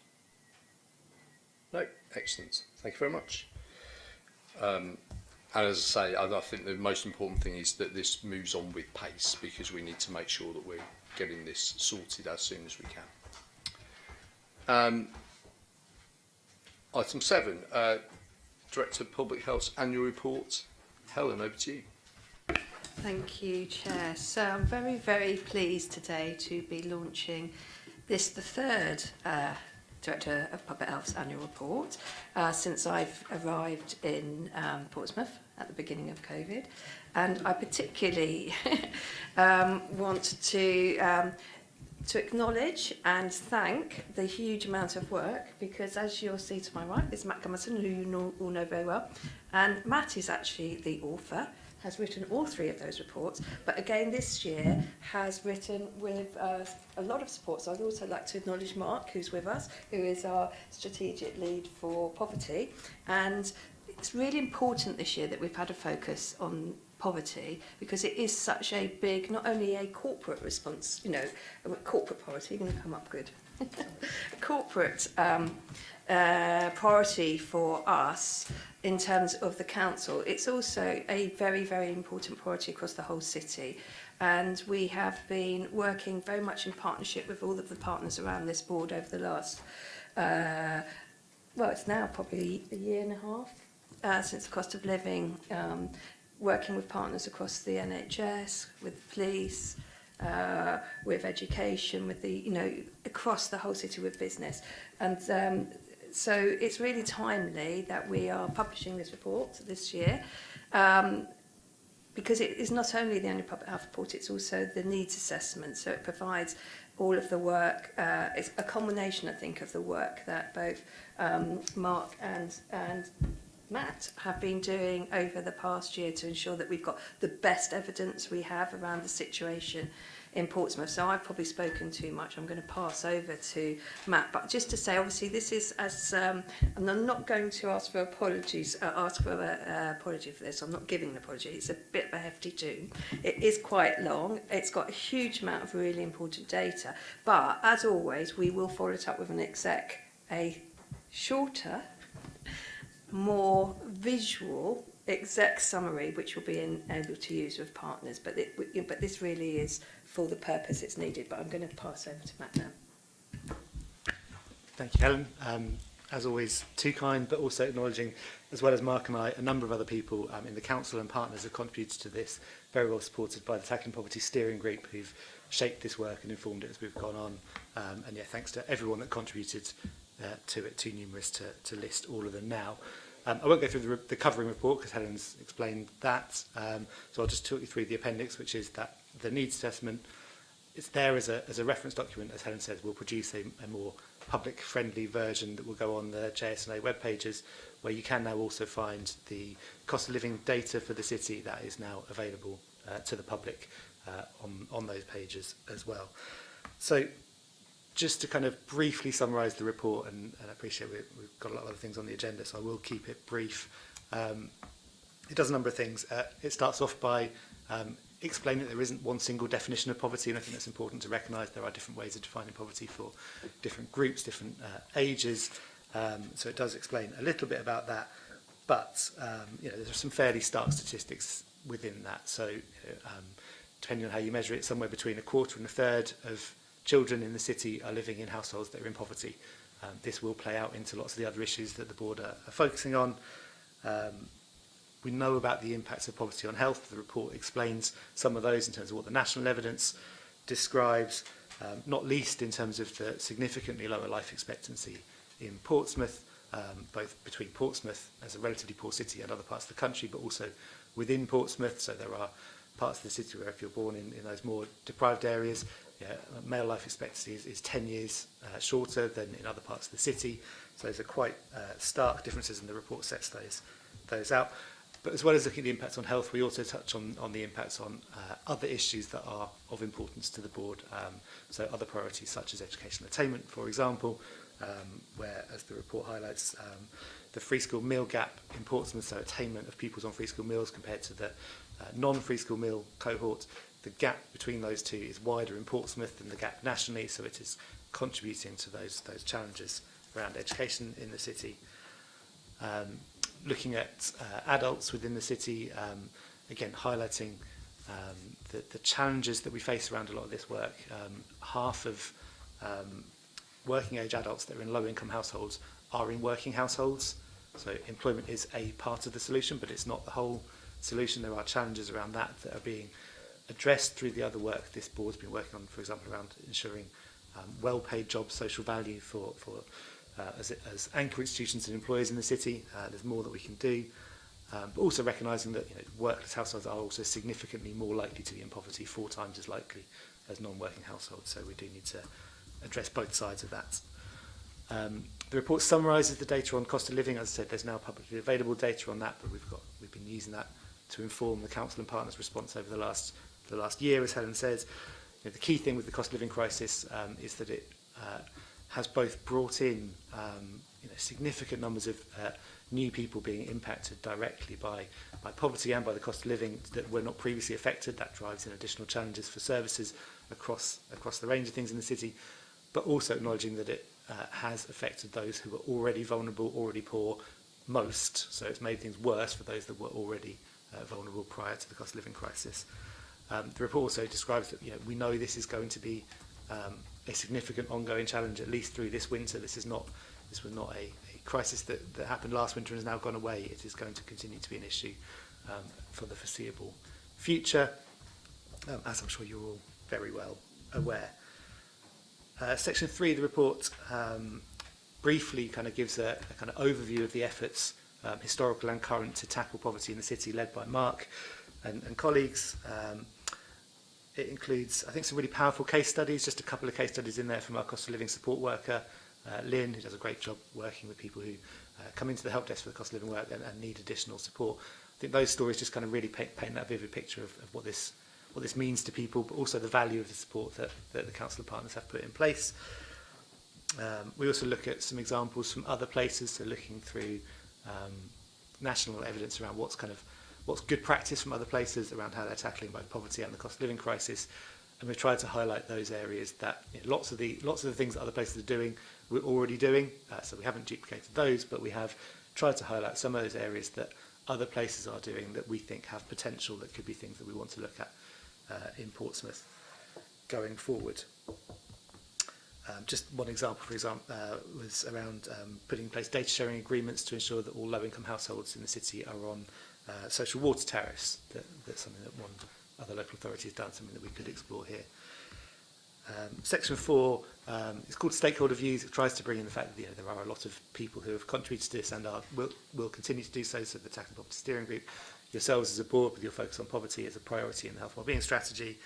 B: No, excellent. Thank you very much. And as I say, I think the most important thing is that this moves on with pace, because we need to make sure that we're getting this sorted as soon as we can. Item 7, Director of Public Health's annual report. Helen, over to you.
D: Thank you, Chair. So I'm very, very pleased today to be launching the third Director of Public Health's annual report since I've arrived in Portsmouth at the beginning of COVID. And I particularly want to acknowledge and thank the huge amount of work, because as you'll see to my right is Matt Gummerson, who you all know very well. And Matt is actually the author, has written all three of those reports, but again this year has written with a lot of support. So I'd also like to acknowledge Mark, who's with us, who is our strategic lead for poverty. And it's really important this year that we've had a focus on poverty, because it is such a big, not only a corporate response, you know, corporate poverty, you're going to come up good, corporate priority for us in terms of the council. It's also a very, very important priority across the whole city. And we have been working very much in partnership with all of the partners around this board over the last, well, it's now probably a year and a half since the cost of living, working with partners across the NHS, with the police, with education, with the, you know, across the whole city with business. And so it's really timely that we are publishing this report this year, because it is not only the annual public health report, it's also the needs assessment. So it provides all of the work, it's a combination, I think, of the work that both Mark and Matt have been doing over the past year to ensure that we've got the best evidence we have around the situation in Portsmouth. So I've probably spoken too much. I'm going to pass over to Matt. But just to say, obviously, this is as, and I'm not going to ask for apologies, apology for this. I'm not giving an apology. It's a bit of a hefty tune. It is quite long. It's got a huge amount of really important data. But as always, we will follow it up with an a shorter, more visual exec summary, which we'll be able to use with partners. But this really is for the purpose it's needed. But I'm going to pass over to Matt now.
L: Thank you, Helen. As always, too kind, but also acknowledging, as well as Mark and I, a number of other people in the council and partners have contributed to this, very well supported by the Tackling Poverty Steering Group, who've shaped this work and informed it as we've gone on. And yeah, thanks to everyone that contributed to it, too numerous to list all of them now. I won't go through the covering report because Helen's explained that, so I'll just talk you through the appendix, which is that the needs assessment. It's there as a reference document. As Helen says, we'll produce a more public-friendly version that will go on the JSNA web pages, where you can now also find the cost of living data for the city that is now available to the public on those pages as well. So just to kind of briefly summarise the report, and I appreciate we've got a lot of other things on the agenda, so I will keep it brief. It does a number of things. It starts off by explaining that there isn't one single definition of poverty, and I think that's important to recognise. There are different ways of defining poverty for different groups, different ages. So it does explain a little bit about that, but you know, there's some fairly stark statistics within that. So depending on how you measure it, somewhere between a quarter and a third of children in the city are living in households that are in poverty. This will play out into lots of the other issues that the board are focusing on. We know about the impacts of poverty on health. The report explains some of those in terms of what the national evidence describes, not least in terms of the significantly lower life expectancy in Portsmouth, both between Portsmouth as a relatively poor city and other parts of the country, but also within Portsmouth. So there are parts of the city where if you're born in those more deprived areas, male life expectancy is 10 years shorter than in other parts of the city. So those are quite stark differences, and the report sets those out. But as well as looking at the impacts on health, we also touch on the impacts on other issues that are of importance to the board. So other priorities such as educational attainment, for example, where, as the report highlights, the free school meal gap in Portsmouth, so attainment of pupils on free school meals compared to the non-free school meal cohort, the gap between those two is wider in Portsmouth than the gap nationally, so it is contributing to those challenges around education in the city. Looking at adults within the city, again highlighting the challenges that we face around a lot of this work. Half of working age adults that are in low income households are in working households, so employment is a part of the solution, but it's not the whole solution. There are challenges around that are being addressed through the other work this board's been working on, for example, around ensuring well-paid jobs, social value for as anchor institutions and employers in the city. There's more that we can do, but also recognising that workless households are also significantly more likely to be in poverty, 4 times as likely as non-working households. So we do need to address both sides of that. The report summarises the data on cost of living. As I said, there's now publicly available data on that, but we've been using that to inform the council and partners' response over the last year. As Helen says, the key thing with the cost of living crisis is that it has both brought in significant numbers of new people being impacted directly by poverty and by the cost of living that were not previously affected. That drives in additional challenges for services across the range of things in the city, but also acknowledging that it has affected those who were already vulnerable, already poor, most. So it's made things worse for those that were already vulnerable prior to the cost of living crisis. The report also describes that we know this is going to be a significant ongoing challenge, at least through this winter. This was not a crisis that happened last winter and has now gone away. It is going to continue to be an issue for the foreseeable future, as I'm sure you're all very well aware. Section 3 of the report briefly kind of gives a kind of overview of the efforts, historical and current, to tackle poverty in the city, led by Mark and colleagues. It includes, I think, some really powerful case studies, just a couple of case studies in there from our cost of living support worker, Lynn, who does a great job working with people who come into the help desk for the cost of living work and need additional support. I think those stories just kind of really paint that vivid picture of what this means to people, but also the value of the support that the council partners have put in place. We also look at some examples from other places, so looking through national evidence around what's good practice from other places around how they're tackling both poverty and the cost of living crisis. And we've tried to highlight those areas that lots of the things that other places are doing, we're already doing. So we haven't duplicated those, but we have tried to highlight some of those areas that other places are doing that we think have potential, that could be things that we want to look at in Portsmouth going forward. Just one example, for example, was around putting in place data sharing agreements to ensure that all low-income households in the city are on social water tariffs. That's something that one other local authority has done, something that we could explore here. Section 4 is called Stakeholder Views. It tries to bring in the fact that there are a lot of people who have contributed to this and will continue to do so. So the Tackling Poverty Steering Group, yourselves as a board with your focus on poverty as a priority in the health and wellbeing strategy,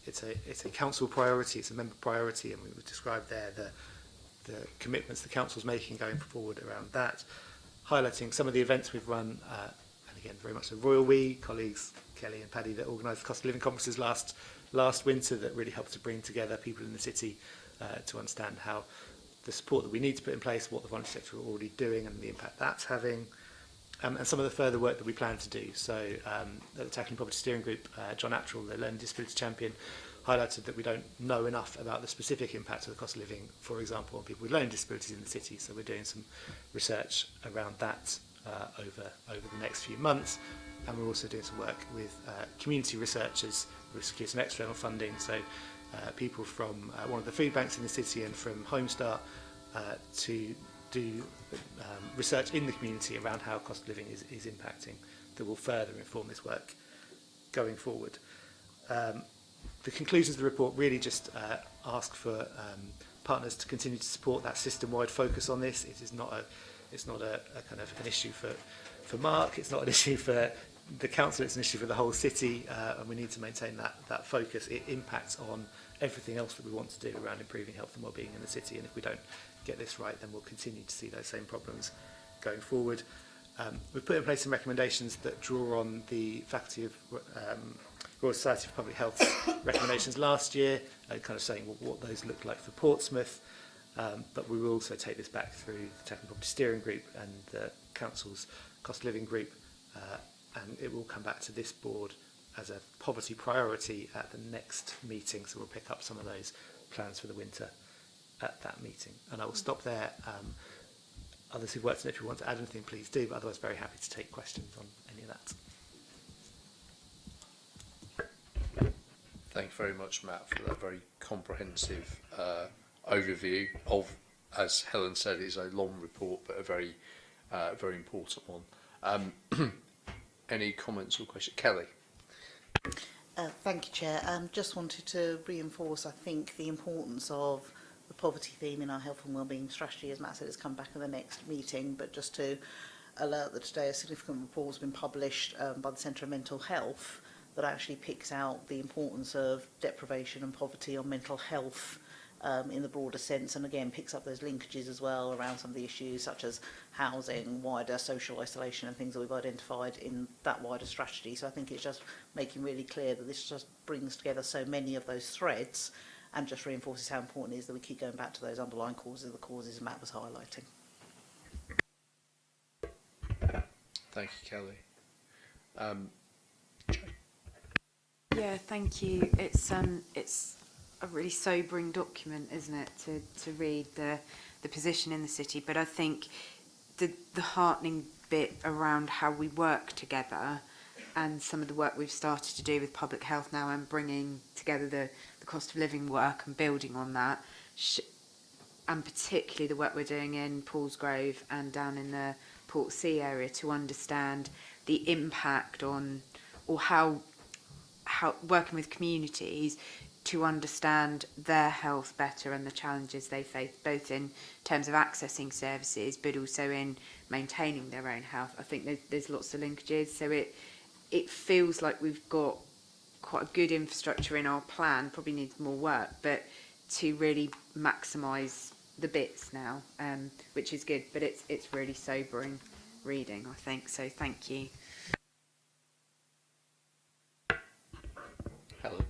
L: It's a council priority, it's a member priority, and we would describe there the commitments the council's making going forward around that, highlighting some of the events we've run, and again, very much the Royal We, colleagues Kelly and Paddy that organised the cost of living conferences last winter that really helped to bring together people in the city to understand how the support that we need to put in place, what the voluntary sector are already doing and the impact that's having, and some of the further work that we plan to do. So at the Tackling Poverty Steering Group, John Attrell, the Learning Disability Champion, highlighted that we don't know enough about the specific impact of the cost of living, for example, on people with learning disabilities in the city. So we're doing some research around that over the next few months. And we're also doing some work with community researchers. We've secured some external funding. So people from one of the food banks in the city and from Home Start to do research in the community around how cost of living is impacting that will further inform this work going forward. The conclusions of the report really just ask for partners to continue to support that system-wide focus on this. It's not a kind of an issue for Mark. It's not an issue for the council. It's an issue for the whole city, and we need to maintain that focus. It impacts on everything else that we want to do around improving health and wellbeing in the city. And if we don't get this right, then we'll continue to see those same problems going forward. We've put in place some recommendations that draw on the Faculty of Royal Society for Public Health's recommendations last year, kind of saying what those look like for Portsmouth. But we will also take this back through the Tackling Poverty Steering Group and the Council's Cost of Living Group, and it will come back to this board as a poverty priority at the next meeting. So we'll pick up some of those plans for the winter at that meeting. And I will stop there. Others who've worked on it, if you want to add anything, please do, but otherwise very happy to take questions on any of that.
B: Thank you very much, Matt, for that very comprehensive overview of, as Helen said, it's a long report, but a very, very important one. Any comments or questions? Kelly?
M: Thank you, Chair. Just wanted to reinforce, I think, the importance of the poverty theme in our health and wellbeing strategy. As Matt said, it's come back at the next meeting, but just to alert that today a significant report has been published by the Centre of Mental Health that actually picks out the importance of deprivation and poverty on mental health in the broader sense, and again picks up those linkages as well around some of the issues such as housing, wider social isolation and things that we've identified in that wider strategy. So I think it's just making really clear that this just brings together so many of those threads and just reinforces how important it is that we keep going back to those underlying causes, the causes Matt was highlighting.
B: Thank you, Kelly.
J: Yeah, thank you. It's a really sobering document, isn't it, to read the position in the city. But I think the heartening bit around how we work together and some of the work we've started to do with public health now and bringing together the cost of living work and building on that, and particularly the work we're doing in Paulsgrove and down in the Portsea area to understand the impact on, or how working with communities to understand their health better and the challenges they face, both in terms of accessing services but also in maintaining their own health. I think there's lots of linkages, so it feels like we've got quite a good infrastructure in our plan, probably needs more work, but to really maximise the bits now, which is good, but it's really sobering reading, I think, so thank you.
B: Helen?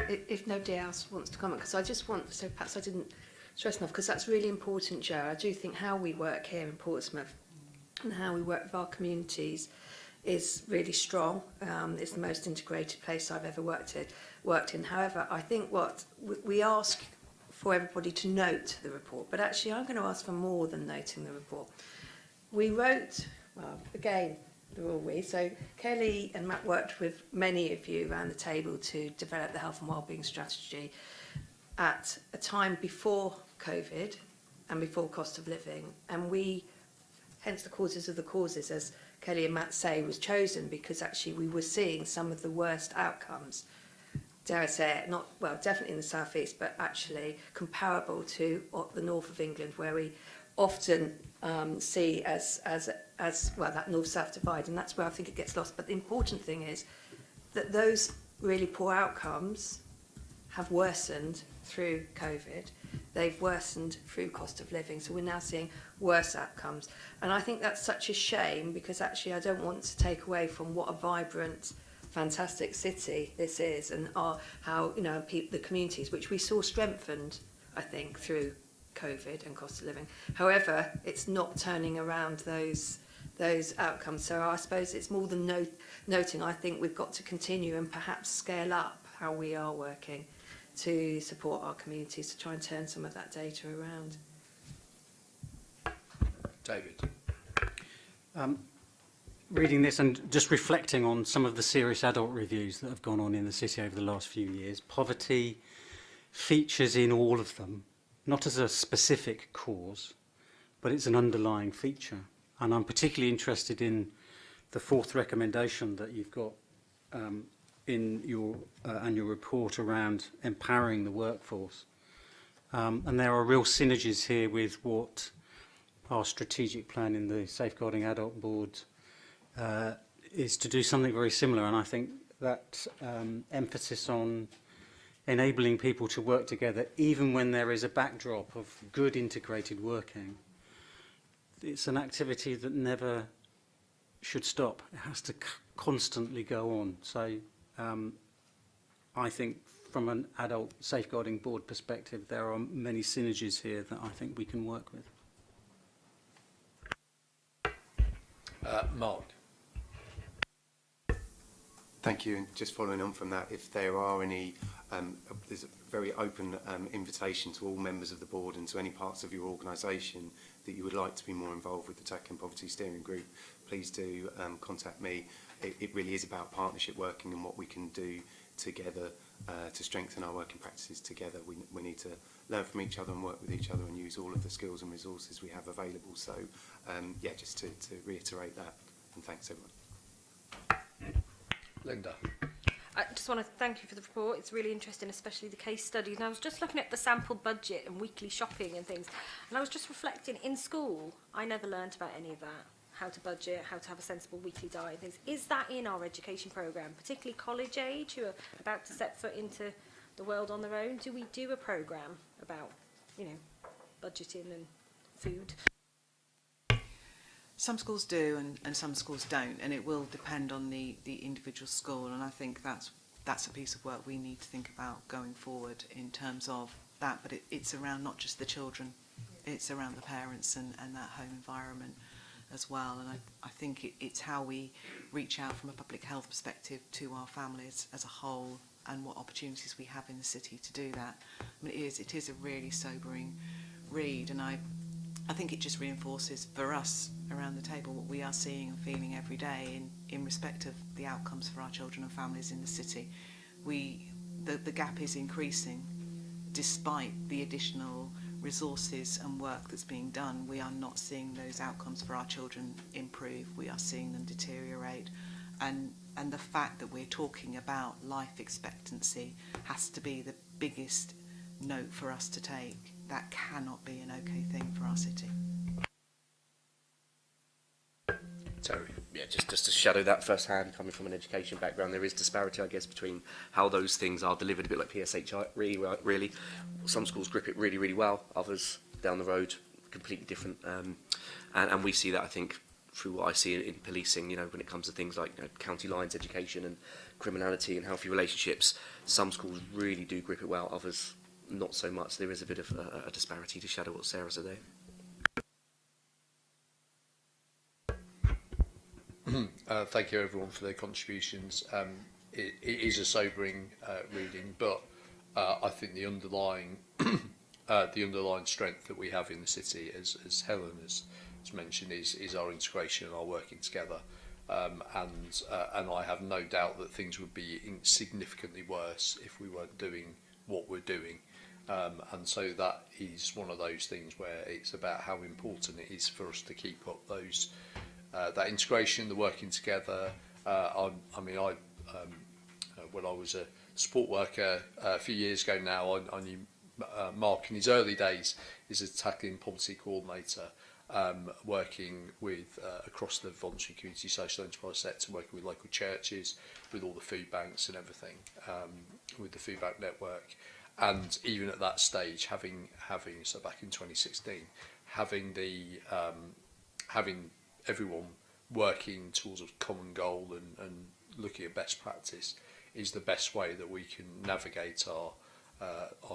D: If nobody else wants to comment, because I just want, so perhaps I didn't stress enough, because that's really important, Joe. I do think how we work here in Portsmouth and how we work with our communities is really strong. It's the most integrated place I've ever worked in. However, I think what we ask for everybody to note the report, but actually I'm going to ask for more than noting the report. We wrote, well, again, they're all we. So Kelly and Matt worked with many of you around the table to develop the health and wellbeing strategy at a time before COVID and before cost of living. And we, hence the causes of the causes, as Kelly and Matt say, was chosen because actually we were seeing some of the worst outcomes, dare I say it, not, well, definitely in the southeast, but actually comparable to the north of England, where we often see as well that north-south divide, and that's where I think it gets lost. But the important thing is that those really poor outcomes have worsened through COVID. They've worsened through cost of living. So we're now seeing worse outcomes. And I think that's such a shame, because actually I don't want to take away from what a vibrant, fantastic city this is, and how, you know, the communities, which we saw strengthened, I think, through COVID and cost of living. However, it's not turning around those outcomes. So I suppose it's more than noting. I think we've got to continue and perhaps scale up how we are working to support our communities to try and turn some of that data around.
B: David.
I: Reading this and just reflecting on some of the serious adult reviews that have gone on in the city over the last few years, poverty features in all of them, not as a specific cause, but it's an underlying feature. And I'm particularly interested in the fourth recommendation that you've got in your annual report around empowering the workforce. And there are real synergies here with what our strategic plan in the Safeguarding Adult Board is to do something very similar. And I think that emphasis on enabling people to work together, even when there is a backdrop of good integrated working, it's an activity that never should stop. It has to constantly go on. So I think from an adult safeguarding board perspective, there are many synergies here that I think we can work with.
B: Mark.
N: Thank you. And just following on from that, if there are any, there's a very open invitation to all members of the board and to any parts of your organisation that you would like to be more involved with the Tackling Poverty Steering Group, please do contact me. It really is about partnership working and what we can do together to strengthen our working practices together. We need to learn from each other and work with each other and use all of the skills and resources we have available. So, yeah, just to reiterate that, and thanks everyone.
B: Linda.
F: I just want to thank you for the report. It's really interesting, especially the case studies. And I was just looking at the sample budget and weekly shopping and things, and I was just reflecting, in school, I never learnt about any of that. How to budget, how to have a sensible weekly diet and things. Is that in our education programme, particularly college age, who are about to set foot into the world on their own? Do we do a programme about, you know, budgeting and food?
C: Some schools do and some schools don't, and it will depend on the individual school, and I think that's a piece of work we need to think about going forward in terms of that, but it's around not just the children, it's around the parents and that home environment as well. And I think it's how we reach out from a public health perspective to our families as a whole and what opportunities we have in the city to do that. I mean, it is a really sobering read, and I think it just reinforces for us around the table what we are seeing and feeling every day in respect of the outcomes for our children and families in the city. The gap is increasing despite the additional resources and work that's being done. We are not seeing those outcomes for our children improve. We are seeing them deteriorate, and the fact that we're talking about life expectancy has to be the biggest note for us to take. That cannot be an okay thing for our city.
K: Terry. Yeah, just to shadow that firsthand, coming from an education background, there is disparity, I guess, between how those things are delivered, a bit like PSHI, really. Some schools grip it really, really well, others down the road, completely different. And we see that, I think, through what I see in policing, you know, when it comes to things like, you know, county lines education and criminality and healthy relationships. Some schools really do grip it well, others not so much. There is a bit of a disparity, to shadow what Sarah said there.
B: Thank you everyone for their contributions. It is a sobering reading, but I think the underlying strength that we have in the city, as Helen has mentioned, is our integration and our working together. And I have no doubt that things would be significantly worse if we weren't doing what we're doing. And so that is one of those things where it's about how important it is for us to keep up those that integration, the working together. When I was a sport worker a few years ago now, I knew Mark in his early days as a tackling poverty coordinator, working with across the voluntary community social enterprise sector, working with local churches, with all the food banks and everything, with the food bank network, and even at that stage, having so back in 2016, having everyone working towards a common goal and looking at best practice is the best way that we can navigate our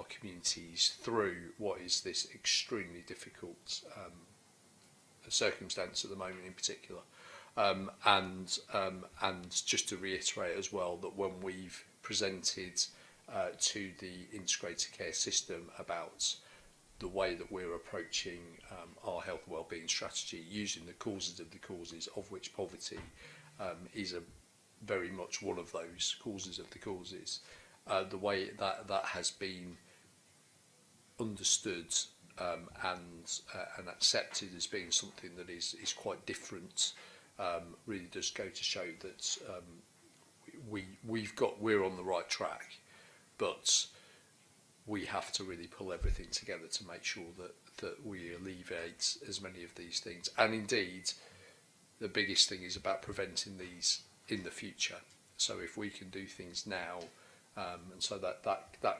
B: communities through what is this extremely difficult circumstance at the moment in particular. And just to reiterate as well that when we've presented to the integrated care system about the way that we're approaching our health and wellbeing strategy, using the causes of the causes, of which poverty is very much one of those causes of the causes, the way that has been understood and accepted as being something that is quite different, really does go to show that we're on the right track, but we have to really pull everything together to make sure that we alleviate as many of these things. And indeed, the biggest thing is about preventing these in the future. So if we can do things now, and so that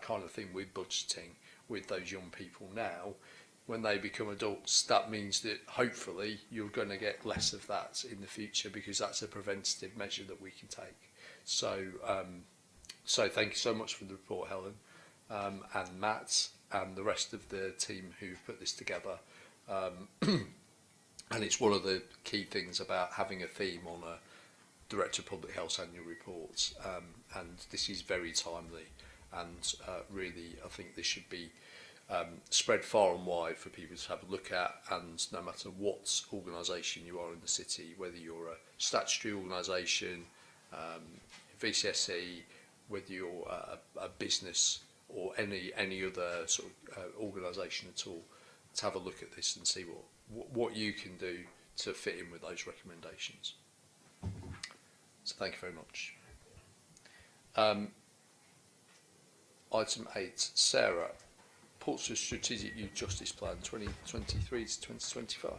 B: kind of thing with budgeting with those young people now, when they become adults, that means that hopefully you're going to get less of that in the future, because that's a preventative measure that we can take. So thank you so much for the report, Helen, and Matt and the rest of the team who've put this together. And it's one of the key things about having a theme on a Director of Public Health's annual reports, and this is very timely, and really I think this should be spread far and wide for people to have a look at, and no matter what organisation you are in the city, whether you're a statutory organisation, VCSE, whether you're a business or any other sort of organisation at all, to have a look at this and see what you can do to fit in with those recommendations. So thank you very much. Item 8, Sarah, Portsmouth Strategic Youth Justice Plan 2023 to 2025.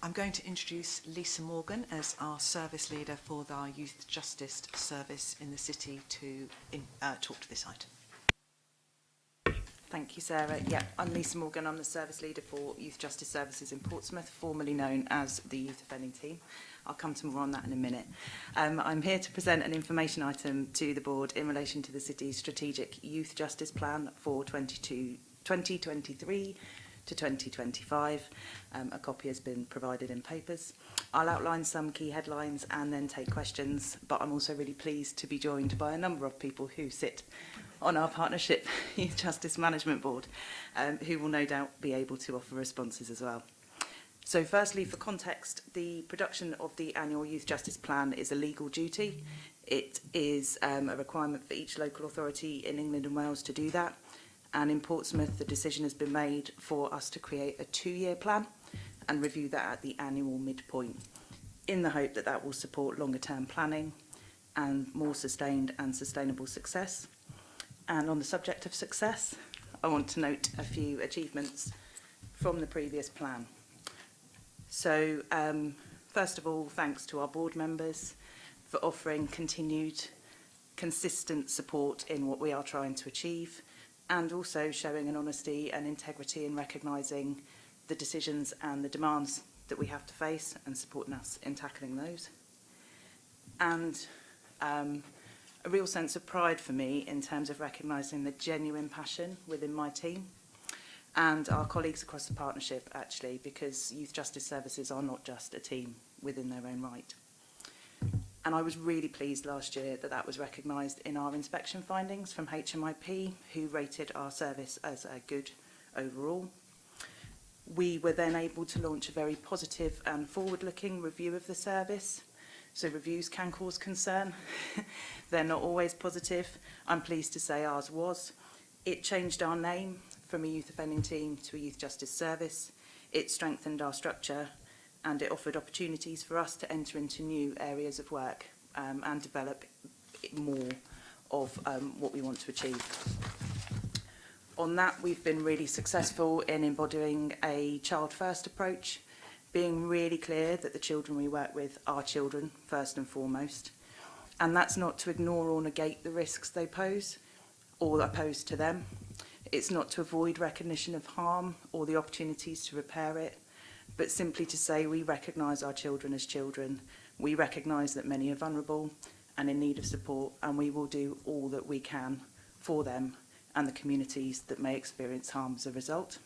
C: I'm going to introduce Lisa Morgan as our service leader for our Youth Justice Service in the city to talk to this item.
O: Thank you, Sarah. Yeah, I'm Lisa Morgan. I'm the service leader for Youth Justice Services in Portsmouth, formerly known as the Youth Offending Team. I'll come to more on that in a minute. I'm here to present an information item to the board in relation to the city's strategic youth justice plan for 2023 to 2025. A copy has been provided in papers. I'll outline some key headlines and then take questions, but I'm also really pleased to be joined by a number of people who sit on our partnership Youth Justice Management Board, who will no doubt be able to offer responses as well. So firstly, for context, the production of the annual Youth Justice Plan is a legal duty. It is a requirement for each local authority in England and Wales to do that. And in Portsmouth, the decision has been made for us to create a 2-year plan and review that at the annual midpoint, in the hope that that will support longer term planning and more sustained and sustainable success. And on the subject of success, I want to note a few achievements from the previous plan. So, first of all, thanks to our board members for offering continued, consistent support in what we are trying to achieve, and also showing an honesty and integrity in recognising the decisions and the demands that we have to face and supporting us in tackling those. And a real sense of pride for me in terms of recognising the genuine passion within my team and our colleagues across the partnership, actually, because youth justice services are not just a team within their own right. And I was really pleased last year that that was recognised in our inspection findings from HMIP, who rated our service as a good overall. We were then able to launch a very positive and forward-looking review of the service. So reviews can cause concern. They're not always positive. I'm pleased to say ours was. It changed our name from a youth offending team to a youth justice service. It strengthened our structure, and it offered opportunities for us to enter into new areas of work and develop more of what we want to achieve. On that, we've been really successful in embodying a child-first approach, being really clear that the children we work with are children, first and foremost. And that's not to ignore or negate the risks they pose, or are posed to them. It's not to avoid recognition of harm or the opportunities to repair it, but simply to say we recognise our children as children. We recognise that many are vulnerable and in need of support, and we will do all that we can for them and the communities that may experience harm as a result.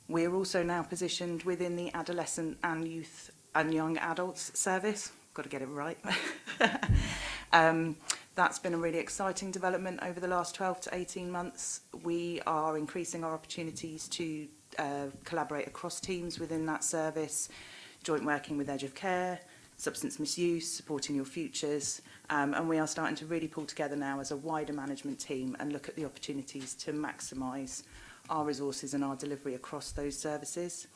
O: We are also now positioned within the adolescent and youth and young adults service. Got to get it right. That's been a really exciting development over the last 12 to 18 months. We are increasing our opportunities to collaborate across teams within that service, joint working with Edge of Care, substance misuse, supporting your futures, and we are starting to really pull together now as a wider management team and look at the opportunities to maximise our resources and our delivery across those services.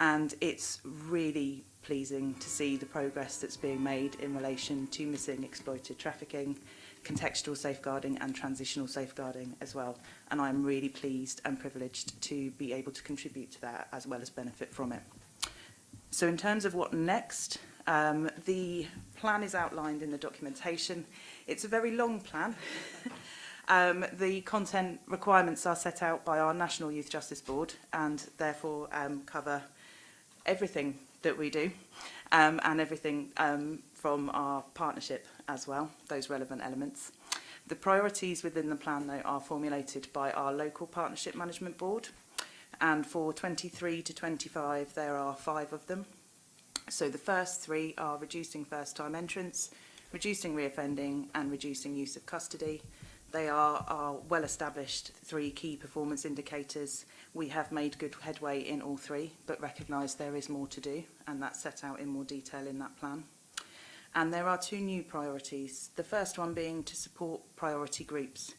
O: And it's really pleasing to see the progress that's being made in relation to missing, exploited trafficking, contextual safeguarding and transitional safeguarding as well. And I'm really pleased and privileged to be able to contribute to that as well as benefit from it. So in terms of what next, the plan is outlined in the documentation. It's a very long plan. The content requirements are set out by our National Youth Justice Board and therefore cover everything that we do and everything from our partnership as well, those relevant elements. The priorities within the plan, though, are formulated by our local partnership management board, and for 23 to 25 there are 5 of them. So the first 3 are reducing first-time entrants, reducing reoffending and reducing use of custody. They are our well-established 3 key performance indicators. We have made good headway in all 3, but recognise there is more to do, and that's set out in more detail in that plan. And there are 2 new priorities, the first one being to support priority groups.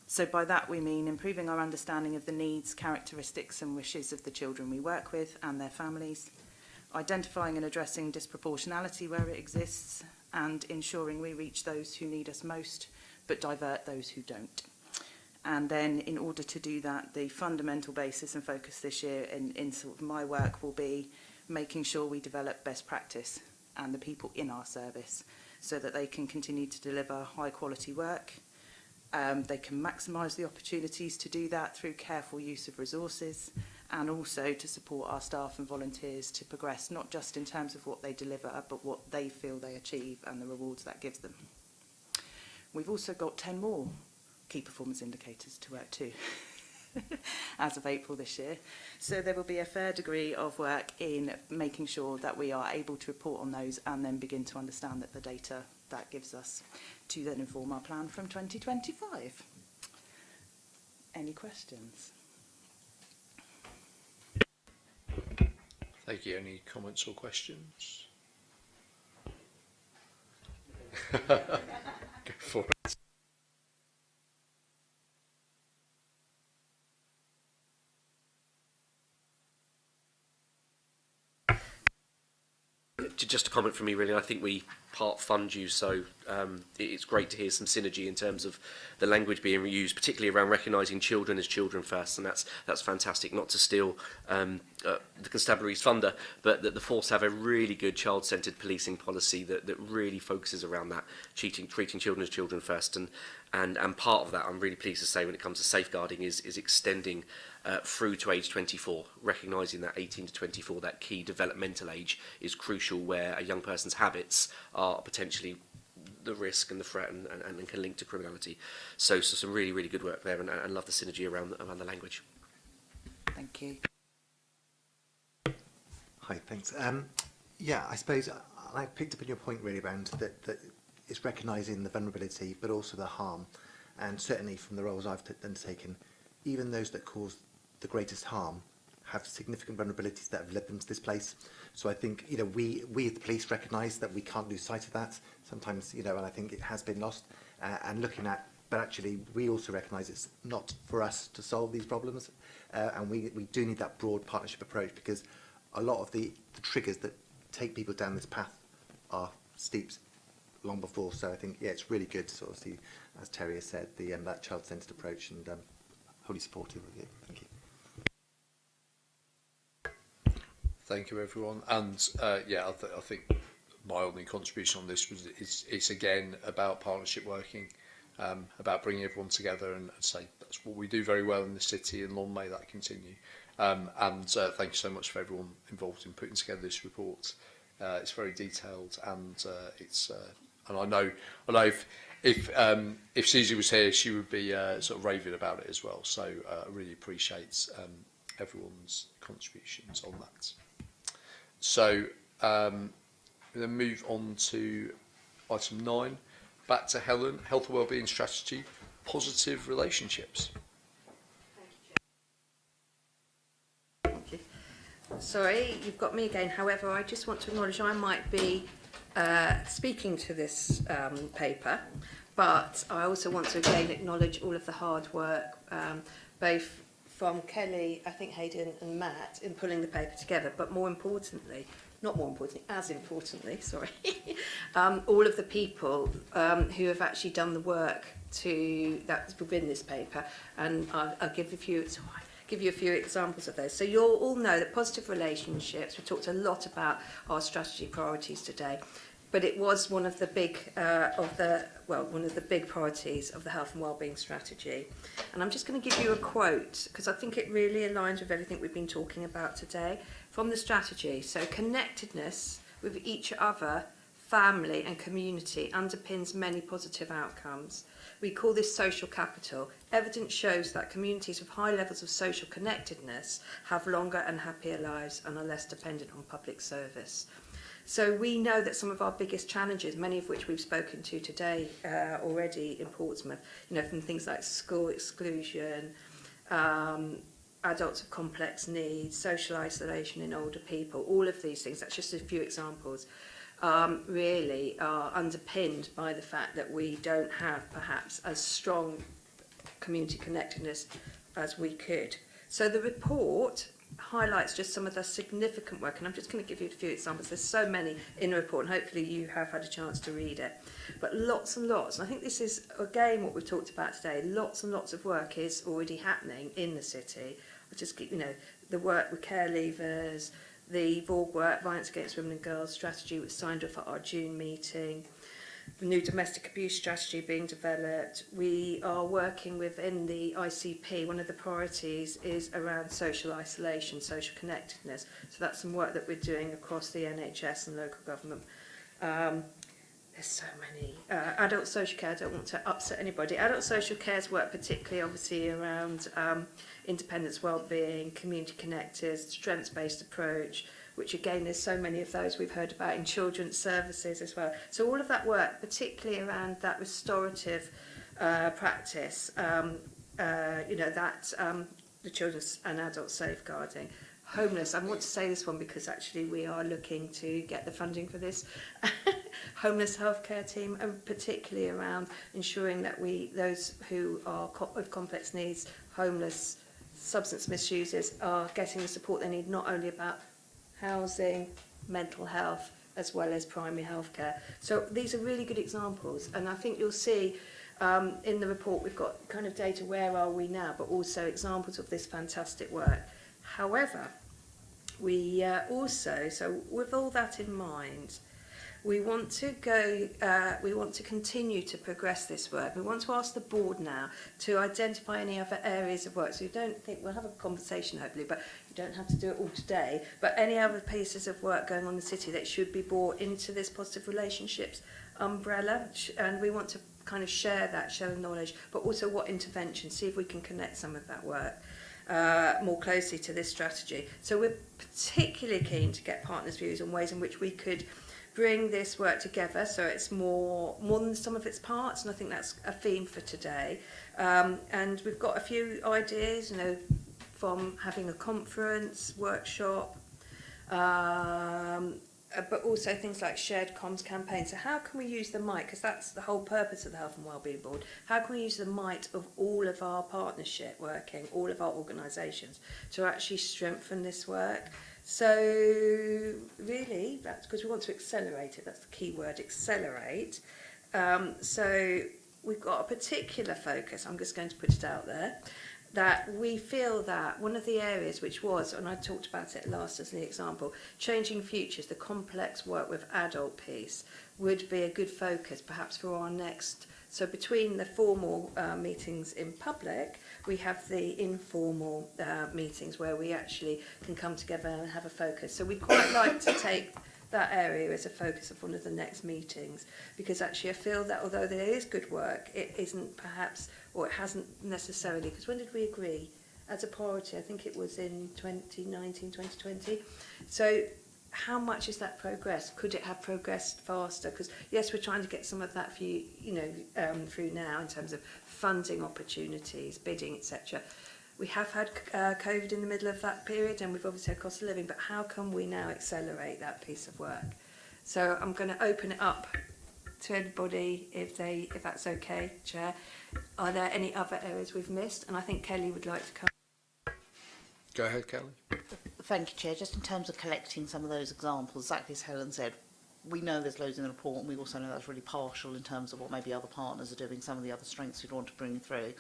O: So by that we mean improving our understanding of the needs, characteristics and wishes of the children we work with and their families, identifying and addressing disproportionality where it exists, and ensuring we reach those who need us most, but divert those who don't. And then in order to do that, the fundamental basis and focus this year in sort of my work will be making sure we develop best practice and the people in our service so that they can continue to deliver high quality work. They can maximise the opportunities to do that through careful use of resources, and also to support our staff and volunteers to progress, not just in terms of what they deliver, but what they feel they achieve and the rewards that gives them. We've also got 10 more key performance indicators to work to as of April this year. So there will be a fair degree of work in making sure that we are able to report on those and then begin to understand that the data that gives us to then inform our plan from 2025. Any questions?
B: Thank you. Any comments or questions? Go for it.
K: Just a comment from me, really. I think we part fund you, so it's great to hear some synergy in terms of the language being used, particularly around recognising children as children first, and that's fantastic. Not to steal the constabulary's thunder, but that the force have a really good child-centred policing policy that really focuses around that, treating children as children first, and part of that, I'm really pleased to say, when it comes to safeguarding, is extending through to age 24, recognising that 18 to 24, that key developmental age, is crucial, where a young person's habits are potentially the risk and the threat and can link to criminality. So some really, really good work there, and love the synergy around the language.
O: Thank you.
P: Hi, thanks. Yeah, I suppose I picked up on your point really around that it's recognising the vulnerability but also the harm, and certainly from the roles I've undertaken, even those that cause the greatest harm have significant vulnerabilities that have led them to this place. So I think, you know, we as the police recognise that we can't lose sight of that sometimes, you know, and I think it has been lost, and looking at, but actually we also recognise it's not for us to solve these problems, and we do need that broad partnership approach, because a lot of the triggers that take people down this path are steeped long before. So I think, yeah, it's really good to sort of see, as Terry has said, that child-centred approach, and fully supportive of it. Thank you.
B: Thank you, everyone. And yeah, I think my only contribution on this was it's again about partnership working, about bringing everyone together, and say that's what we do very well in the city, and long may that continue. And thank you so much for everyone involved in putting together this report. It's very detailed, and it's and I know if Susie was here, she would be sort of raving about it as well. So I really appreciate everyone's contributions on that. So we'll then move on to item 9, back to Helen, health and wellbeing strategy, positive relationships.
D: Thank you. Sorry, you've got me again. However, I just want to acknowledge I might be speaking to this paper, but I also want to again acknowledge all of the hard work, both from Kelly, I think Hayden and Matt, in pulling the paper together, but more importantly, not more importantly, as importantly, sorry, all of the people who have actually done the work that's within this paper, and I'll give you a few examples of those. So you'll all know that positive relationships, we talked a lot about our strategy priorities today, but it was one of the big one of the big priorities of the health and wellbeing strategy. And I'm just going to give you a quote because I think it really aligns with everything we've been talking about today from the strategy. So connectedness with each other, family and community underpins many positive outcomes. We call this social capital. Evidence shows that communities with high levels of social connectedness have longer and happier lives and are less dependent on public service. So we know that some of our biggest challenges, many of which we've spoken to today already in Portsmouth, from things like school exclusion, adults with complex needs, social isolation in older people, all of these things, that's just a few examples, really are underpinned by the fact that we don't have perhaps as strong community connectedness as we could. So the report highlights just some of the significant work, and I'm just going to give you a few examples. There's so many in the report, and hopefully you have had a chance to read it. But lots and lots, and I think this is, again, what we've talked about today, lots and lots of work is already happening in the city. I just keep, the work with care leavers, the VOG work, Violence Against Women and Girls strategy was signed off at our June meeting, the new domestic abuse strategy being developed. We are working within the ICP. One of the priorities is around social isolation, social connectedness. So that's some work that we're doing across the NHS and local government. There's so many. Adult social care, I don't want to upset anybody. Adult social care's work particularly obviously around independence, wellbeing, community connectors, strengths-based approach, which again there's so many of those we've heard about in children's services as well. So all of that work, particularly around that restorative practice, the children's and adult safeguarding. Homeless, I want to say this one because actually we are looking to get the funding for this homeless healthcare team, and particularly around ensuring that those who are with complex needs, homeless, substance misusers, are getting the support they need, not only about housing, mental health, as well as primary health care. So these are really good examples, and I think you'll see in the report we've got kind of data, where are we now, but also examples of this fantastic work. However, we also, so with all that in mind, we want to continue to progress this work. We want to ask the board now to identify any other areas of work. So you don't think, we'll have a conversation hopefully, but you don't have to do it all today. But any other pieces of work going on in the city that should be brought into this positive relationships umbrella. And we want to kind of share the knowledge, but also what interventions, see if we can connect some of that work more closely to this strategy. So we're particularly keen to get partners' views on ways in which we could bring this work together so it's more than some of its parts, and I think that's a theme for today. And we've got a few ideas, from having a conference, workshop, but also things like shared comms campaigns. So how can we use the might, because that's the whole purpose of the Health and Wellbeing Board, how can we use the might of all of our partnership working, all of our organisations, to actually strengthen this work? So really, that's because we want to accelerate it. That's the key word, accelerate. So we've got a particular focus, I'm just going to put it out there, that we feel that one of the areas which was, and I talked about it last as the example, changing futures, the complex work with adult piece, would be a good focus perhaps for our next. So between the formal meetings in public, we have the informal meetings where we actually can come together and have a focus. So we'd quite like to take that area as a focus of one of the next meetings, because actually I feel that although there is good work, it isn't perhaps, or it hasn't necessarily, because when did we agree as a priority? I think it was in 2019, 2020. So how much is that progress? Could it have progressed faster? Because yes, we're trying to get some of that for you, through now in terms of funding opportunities, bidding, etc. We have had COVID in the middle of that period, and we've obviously had cost of living, but how can we now accelerate that piece of work? So I'm going to open it up to everybody, if that's okay, Chair. Are there any other areas we've missed? And I think Kelly would like to come.
B: Go ahead, Kelly.
M: Thank you, Chair. Just in terms of collecting some of those examples, exactly as Helen said, we know there's loads in the report, and we also know that's really partial in terms of what maybe other partners are doing, some of the other strengths we'd want to bring through.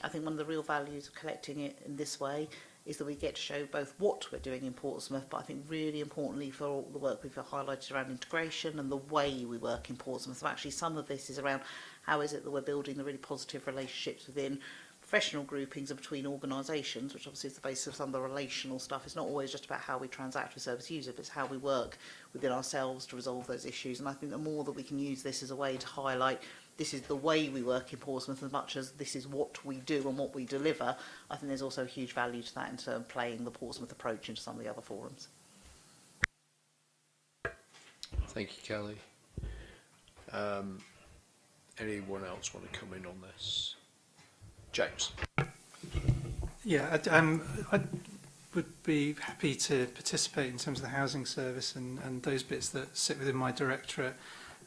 M: I think one of the real values of collecting it in this way is that we get to show both what we're doing in Portsmouth, but I think really importantly for all the work we've highlighted around integration and the way we work in Portsmouth. So actually some of this is around how is it that we're building the really positive relationships within professional groupings and between organisations, which obviously is the basis of some of the relational stuff. It's not always just about how we transact with service users, but it's how we work within ourselves to resolve those issues. And I think the more that we can use this as a way to highlight this is the way we work in Portsmouth as much as this is what we do and what we deliver, I think there's also a huge value to that in terms of playing the Portsmouth approach into some of the other forums.
B: Thank you, Kelly. Anyone else want to come in on this? James.
H: Yeah, I would be happy to participate in terms of the housing service and those bits that sit within my directorate.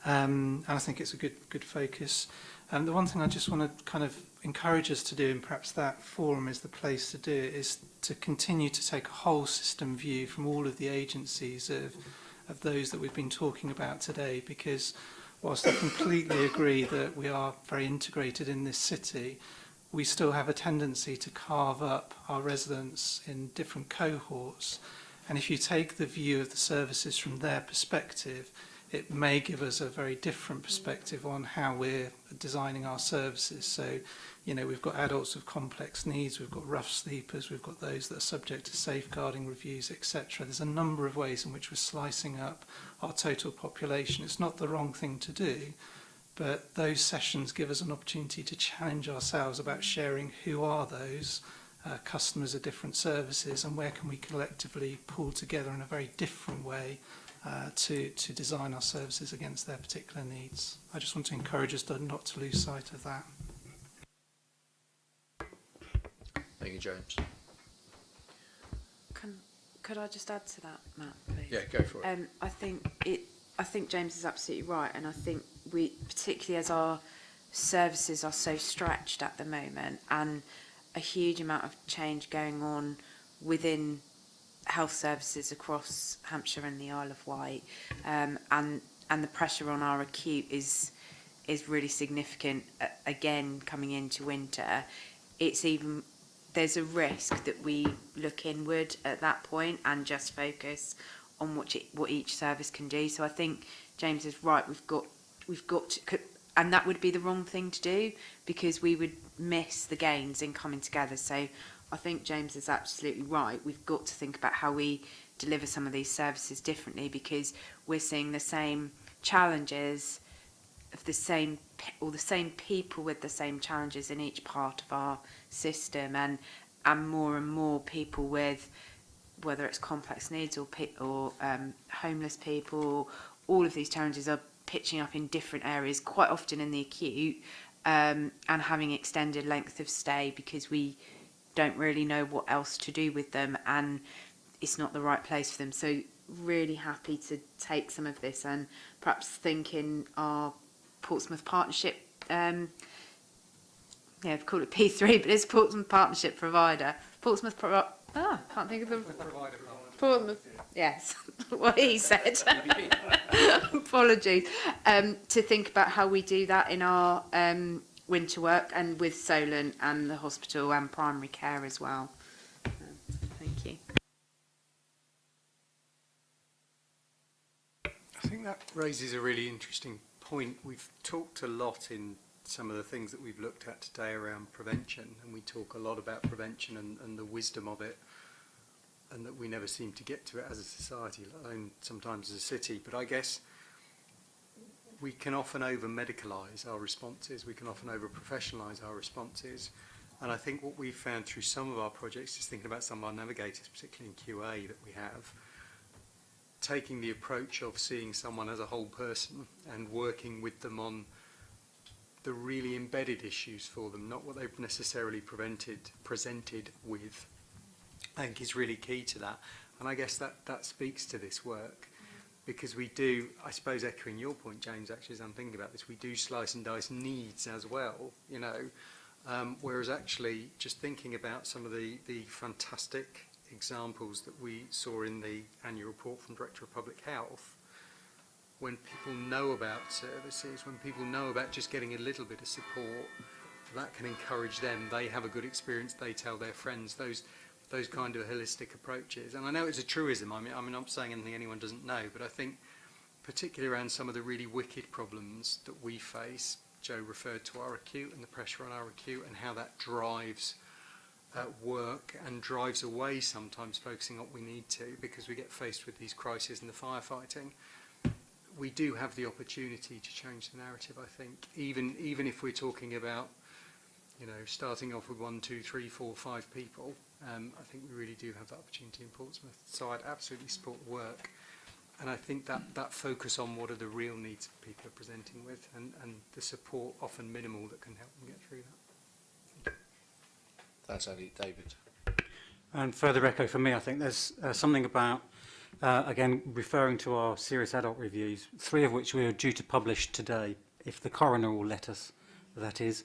H: And I think it's a good focus. The one thing I just want to kind of encourage us to do, and perhaps that forum is the place to do it, is to continue to take a whole system view from all of the agencies of those that we've been talking about today, because whilst I completely agree that we are very integrated in this city, we still have a tendency to carve up our residents in different cohorts. And if you take the view of the services from their perspective, it may give us a very different perspective on how we're designing our services. So, we've got adults with complex needs, we've got rough sleepers, we've got those that are subject to safeguarding reviews, etc. There's a number of ways in which we're slicing up our total population. It's not the wrong thing to do, but those sessions give us an opportunity to challenge ourselves about sharing who are those customers of different services and where can we collectively pull together in a very different way to design our services against their particular needs. I just want to encourage us not to lose sight of that.
B: Thank you, James.
J: Could I just add to that, Matt, please?
B: Yeah, go for it.
J: I think James is absolutely right, and I think we, particularly as our services are so stretched at the moment, and a huge amount of change going on within health services across Hampshire and the Isle of Wight, and the pressure on our acute is really significant. Again, coming into winter, there's a risk that we look inward at that point and just focus on what each service can do. So I think James is right. We've got to, and that would be the wrong thing to do, because we would miss the gains in coming together. So I think James is absolutely right. We've got to think about how we deliver some of these services differently, because we're seeing the same challenges of the same people with the same challenges in each part of our system, and more people with, whether it's complex needs or homeless people, all of these challenges are pitching up in different areas, quite often in the acute, and having extended length of stay because we don't really know what else to do with them, and it's not the right place for them. So really happy to take some of this and perhaps think in our Portsmouth Partnership, we've called it P3, but it's Portsmouth Partnership Provider. Can't think of the provider. Portsmouth, yes, what he said. Apologies. To think about how we do that in our winter work, and with Solent and the hospital and primary care as well. Thank you.
I: I think that raises a really interesting point. We've talked a lot in some of the things that we've looked at today around prevention, and we talk a lot about prevention and the wisdom of it, and that we never seem to get to it as a society, let alone sometimes as a city. But I guess we can often over-medicalise our responses, we can often over-professionalise our responses, and I think what we've found through some of our projects, just thinking about some of our navigators, particularly in QA that we have, taking the approach of seeing someone as a whole person and working with them on the really embedded issues for them, not what they've necessarily presented with, I think is really key to that. And I guess that speaks to this work, because we do, I suppose echoing your point, James, actually, as I'm thinking about this, we do slice and dice needs as well, you know, whereas actually just thinking about some of the fantastic examples that we saw in the annual report from Director of Public Health, when people know about services, when people know about just getting a little bit of support, that can encourage them. They have a good experience, they tell their friends, those kind of holistic approaches. And I know it's a truism, I mean, I'm not saying anything anyone doesn't know, but I think particularly around some of the really wicked problems that we face, Joe referred to our acute and the pressure on our acute and how that drives work and drives away sometimes focusing on what we need to, because we get faced with these crises in the firefighting. We do have the opportunity to change the narrative, I think, even if we're talking about, you know, starting off with 1, 2, 3, 4, 5 people. I think we really do have that opportunity in Portsmouth. So I'd absolutely support the work. And I think that focus on what are the real needs people are presenting with, and the support, often minimal, that can help them get through that.
B: That's only David.
Q: And further echo for me, I think there's something about, again, referring to our serious adult reviews, 3 of which we are due to publish today, if the coroner will let us, that is,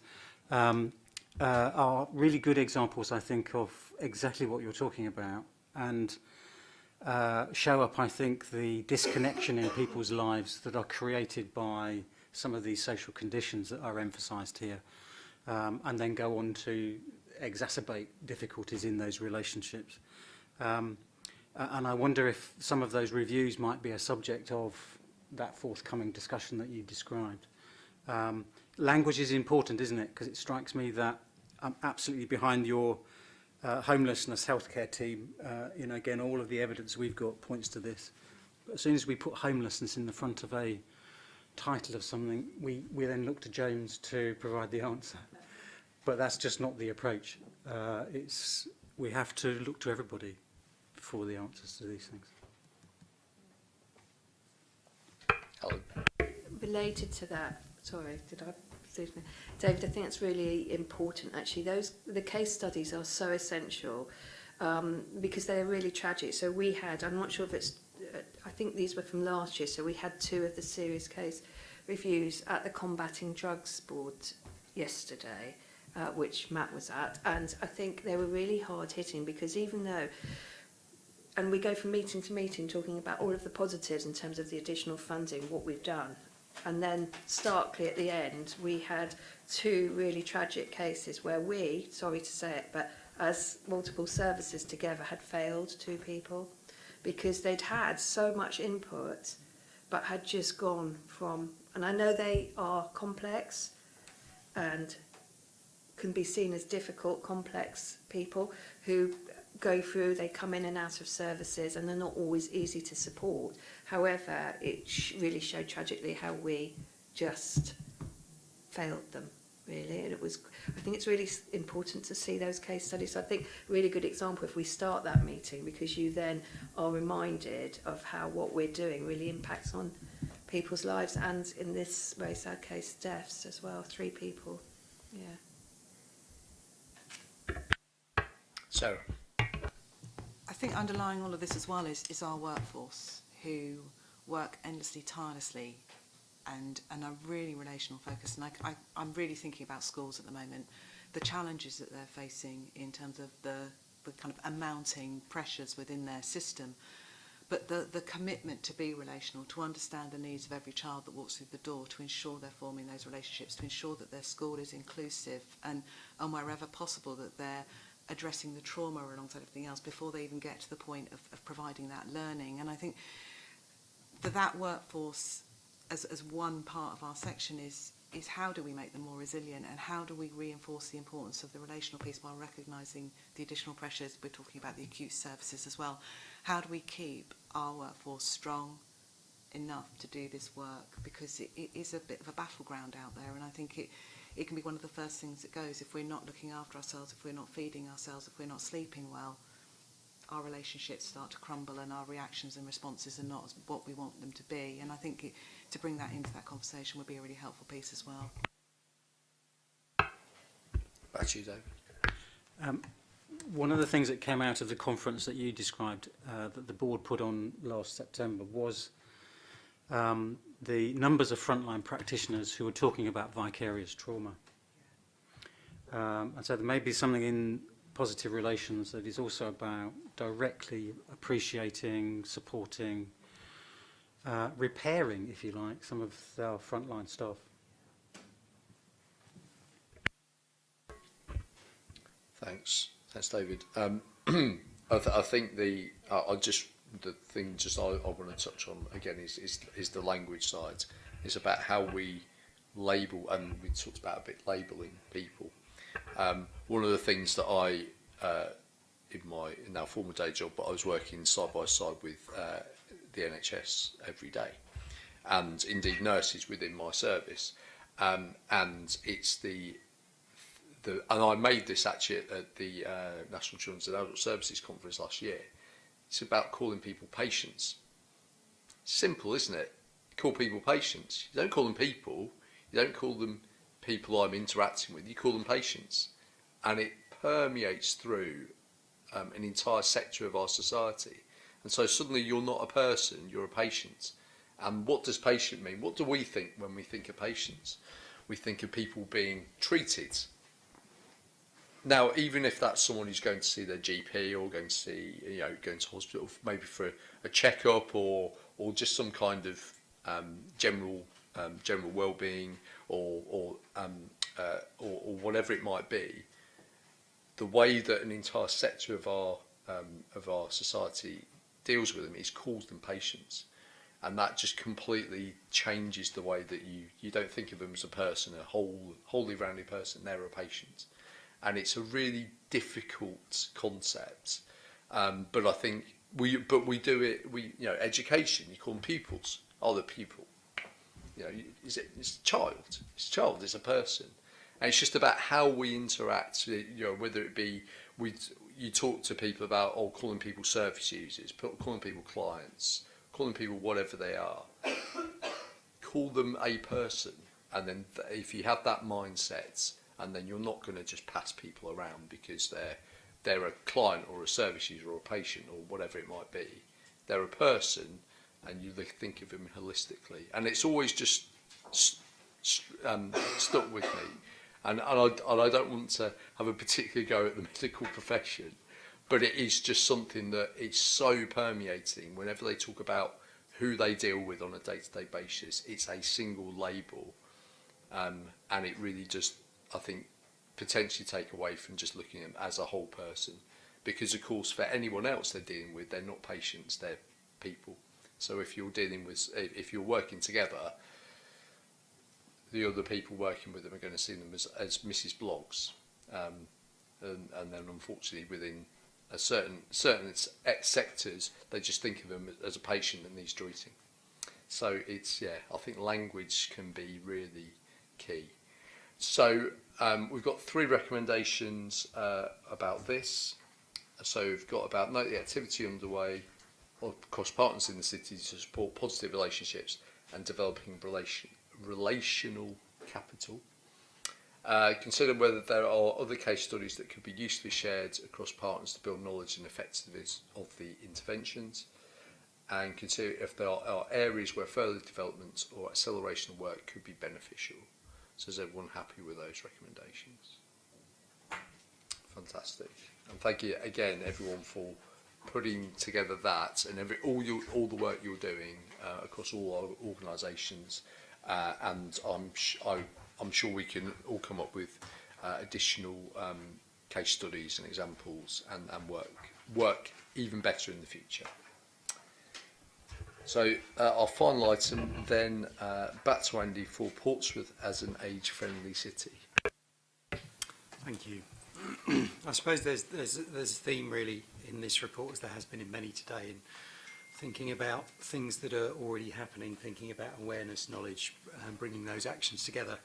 Q: are really good examples, I think, of exactly what you're talking about, and show up, I think, the disconnection in people's lives that are created by some of these social conditions that are emphasised here, and then go on to exacerbate difficulties in those relationships. And I wonder if some of those reviews might be a subject of that forthcoming discussion that you described. Language is important, isn't it? Because it strikes me that I'm absolutely behind your homelessness healthcare team. You know, again, all of the evidence we've got points to this. But as soon as we put homelessness in the front of a title of something, we then look to James to provide the answer. But that's just not the approach. We have to look to everybody for the answers to these things.
B: Helen.
D: Related to that, sorry, did I? David, I think it's really important actually. The case studies are so essential because they're really tragic. So we had, I'm not sure if it's, I think these were from last year, so we had 2 of the serious case reviews at the Combating Drugs Board yesterday, which Matt was at, and I think they were really hard hitting because even though, and we go from meeting to meeting talking about all of the positives in terms of the additional funding, what we've done, and then starkly at the end we had 2 really tragic cases where we, sorry to say it, but as multiple services together had failed 2 people because they'd had so much input but had just gone from, and I know they are complex and can be seen as difficult, complex people who go through, they come in and out of services and they're not always easy to support. However, it really showed tragically how we just failed them, really. And it was, I think it's really important to see those case studies. So I think a really good example if we start that meeting, because you then are reminded of how what we're doing really impacts on people's lives, and in this very sad case, deaths as well, 3 people. Yeah.
B: Sarah.
C: I think underlying all of this as well is our workforce, who work endlessly, tirelessly, and are really relational focused. And I'm really thinking about schools at the moment, the challenges that they're facing in terms of the kind of amounting pressures within their system, but the commitment to be relational, to understand the needs of every child that walks through the door, to ensure they're forming those relationships, to ensure that their school is inclusive, and wherever possible that they're addressing the trauma alongside everything else before they even get to the point of providing that learning. And I think that workforce, as one part of our section, is how do we make them more resilient, and how do we reinforce the importance of the relational piece while recognising the additional pressures. We're talking about the acute services as well. How do we keep our workforce strong enough to do this work, because it is a bit of a battleground out there, and I think it can be one of the first things that goes. If we're not looking after ourselves, if we're not feeding ourselves, if we're not sleeping well, our relationships start to crumble and our reactions and responses are not what we want them to be. And I think to bring that into that conversation would be a really helpful piece as well.
B: Back to you, David.
Q: One of the things that came out of the conference that you described, that the board put on last September, was the numbers of frontline practitioners who were talking about vicarious trauma. And so there may be something in positive relations that is also about directly appreciating, supporting, repairing, if you like, some of our frontline staff.
B: Thanks, David. I think the thing I want to touch on again is the language side. It's about how we label, and we talked about a bit labelling people. One of the things that I, in my now former day job, but I was working side by side with the NHS every day, and indeed nurses within my service, and it's and I made this actually at the National Children's and Adult Services Conference last year. It's about calling people patients. Simple, isn't it? Call people patients. You don't call them people. You don't call them people I'm interacting with. You call them patients. And it permeates through an entire sector of our society. And so suddenly you're not a person, you're a patient. And what does patient mean? What do we think when we think of patients? We think of people being treated. Now, even if that's someone who's going to see their GP or going to hospital, maybe for a checkup or just some kind of general well-being or whatever it might be, the way that an entire sector of our society deals with them is calls them patients, and that just completely changes the way that you don't think of them as a person, a wholly rounded person. They're a patient. And it's a really difficult concept, but I think we do it. Education. You call them pupils. Oh, the pupil. It's a child. It's a child. It's a person, and it's just about how we interact. Whether it be you talk to people about calling people service users, calling people clients, calling people whatever they are. Call them a person, and then if you have that mindset. And then you're not going to just pass people around because they're a client or a service user or a patient or whatever it might be. They're a person, and you think of them holistically. And it's always just stuck with me. And I don't want to have a particular go at the medical profession, but it is just something that it's so permeating. Whenever they talk about who they deal with on a day-to-day basis, it's a single label, and it really just, I think, potentially take away from just looking at them as a whole person, because of course for anyone else they're dealing with, they're not patients, they're people. So if you're working together, the other people working with them are going to see them as Mrs. Bloggs, and then unfortunately within a certain sectors they just think of them as a patient that needs treating. So I think language can be really key. So we've got 3 recommendations about this. So we've got about note the activity underway across partners in the city to support positive relationships and developing relational capital. Consider whether there are other case studies that could be usefully shared across partners to build knowledge and effectiveness of the interventions. And consider if there are areas where further development or acceleration of work could be beneficial. So is everyone happy with those recommendations? Fantastic. And thank you again, everyone, for putting together that and all the work you're doing across all our organisations, and I'm sure we can all come up with additional case studies and examples and work even better in the future. So our final item then, back to Andy for Portsmouth as an age-friendly city.
I: Thank you. I suppose there's a theme really in this report, as there has been in many today, in thinking about things that are already happening, thinking about awareness, knowledge, and bringing those actions together,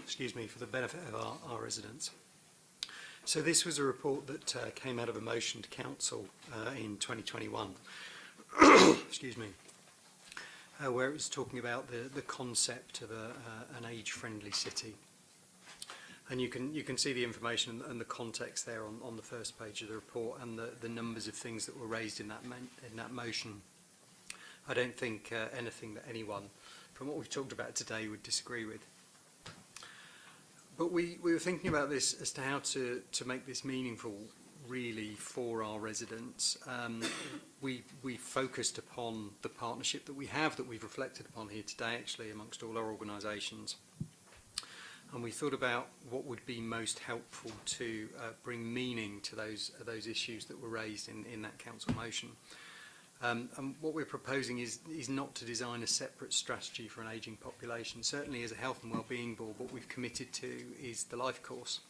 I: excuse me, for the benefit of our residents. So this was a report that came out of a motion to council in 2021, excuse me, where it was talking about the concept of an age-friendly city. And you can see the information and the context there on the first page of the report, and the numbers of things that were raised in that motion. I don't think anything that anyone from what we've talked about today would disagree with. But we were thinking about this as to how to make this meaningful really for our residents. We focused upon the partnership that we have, that we've reflected upon here today actually amongst all our organisations. And we thought about what would be most helpful to bring meaning to those issues that were raised in that council motion. And what we're proposing is not to design a separate strategy for an ageing population. Certainly as a health and wellbeing board, what we've committed to is the life course,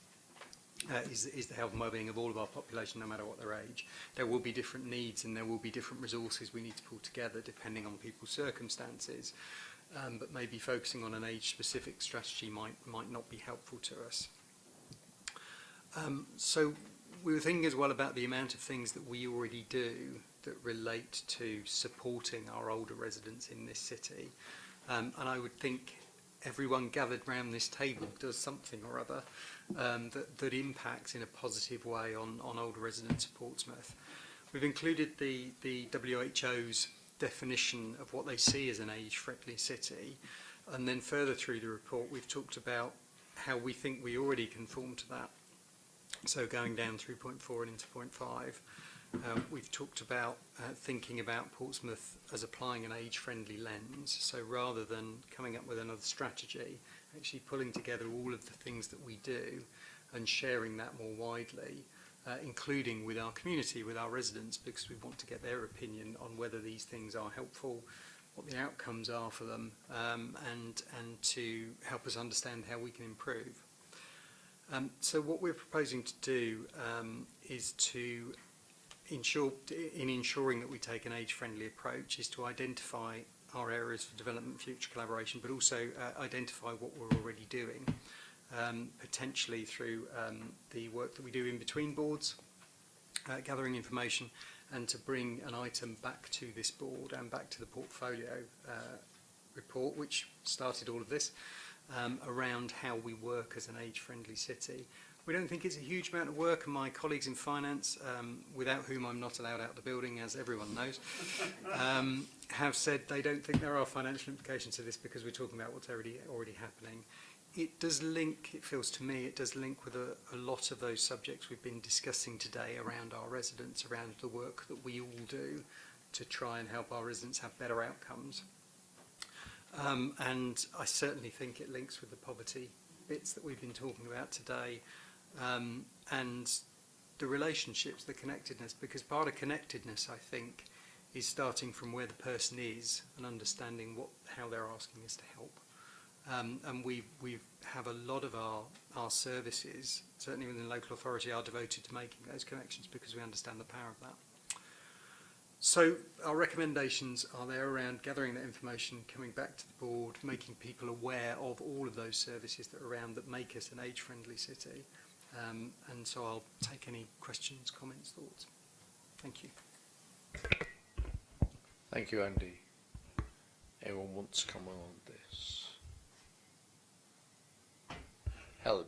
I: is the health and wellbeing of all of our population, no matter what their age. There will be different needs and there will be different resources we need to pull together depending on people's circumstances. But maybe focusing on an age-specific strategy might not be helpful to us. So we were thinking as well about the amount of things that we already do that relate to supporting our older residents in this city. And I would think everyone gathered around this table does something or other that impacts in a positive way on older residents of Portsmouth. We've included the WHO's definition of what they see as an age-friendly city, and then further through the report we've talked about how we think we already conform to that. So going down through point 4 and into point 5, we've talked about thinking about Portsmouth as applying an age-friendly lens. So rather than coming up with another strategy, actually pulling together all of the things that we do and sharing that more widely, including with our community, with our residents, because we want to get their opinion on whether these things are helpful, what the outcomes are for them, and to help us understand how we can improve. So what we're proposing to do is to ensuring that we take an age-friendly approach, is to identify our areas for development, future collaboration, but also identify what we're already doing. Potentially through the work that we do in between boards, gathering information, and to bring an item back to this board and back to the portfolio report, which started all of this, around how we work as an age-friendly city. We don't think it's a huge amount of work, and my colleagues in finance, without whom I'm not allowed out the building, as everyone knows, have said they don't think there are financial implications to this because we're talking about what's already happening. It does link, it feels to me, it does link with a lot of those subjects we've been discussing today around our residents, around the work that we all do to try and help our residents have better outcomes. And I certainly think it links with the poverty bits that we've been talking about today, and the relationships, the connectedness, because part of connectedness, I think, is starting from where the person is and understanding how they're asking us to help. And we have a lot of our services, certainly within the local authority, are devoted to making those connections because we understand the power of that. So our recommendations are there around gathering that information, coming back to the board, making people aware of all of those services that are around that make us an age-friendly city. And so I'll take any questions, comments, thoughts. Thank you.
B: Thank you, Andy. Anyone wants to come on this? Helen.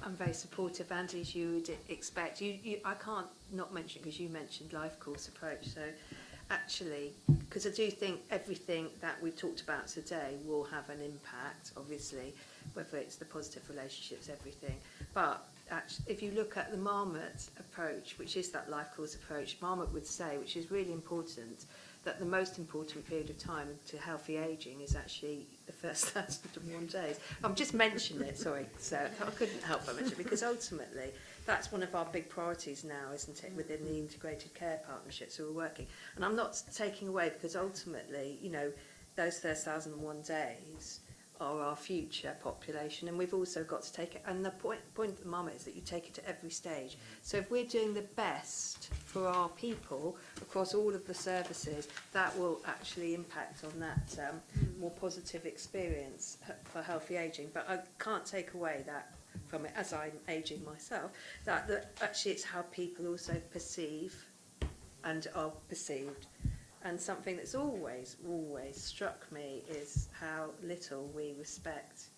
D: I'm very supportive, Andy, as you would expect. I can't not mention, because you mentioned life course approach. So actually, because I do think everything that we've talked about today will have an impact, obviously, whether it's the positive relationships, everything. But actually, if you look at the Marmot approach, which is that life course approach, Marmot would say, which is really important, that the most important period of time to healthy ageing is actually the first 1,001 days. I'm just mentioning it, sorry, Sarah, I couldn't help but mention it, because ultimately that's one of our big priorities now, isn't it, within the integrated care partnerships that we're working. And I'm not taking away, because ultimately, you know, those first 1,001 days are our future population, and we've also got to take it, and the point of the Marmot is that you take it to every stage. So if we're doing the best for our people across all of the services, that will actually impact on that more positive experience for healthy ageing. But I can't take away that from it, as I'm ageing myself, that actually it's how people also perceive and are perceived. And something that's always struck me is how little we respect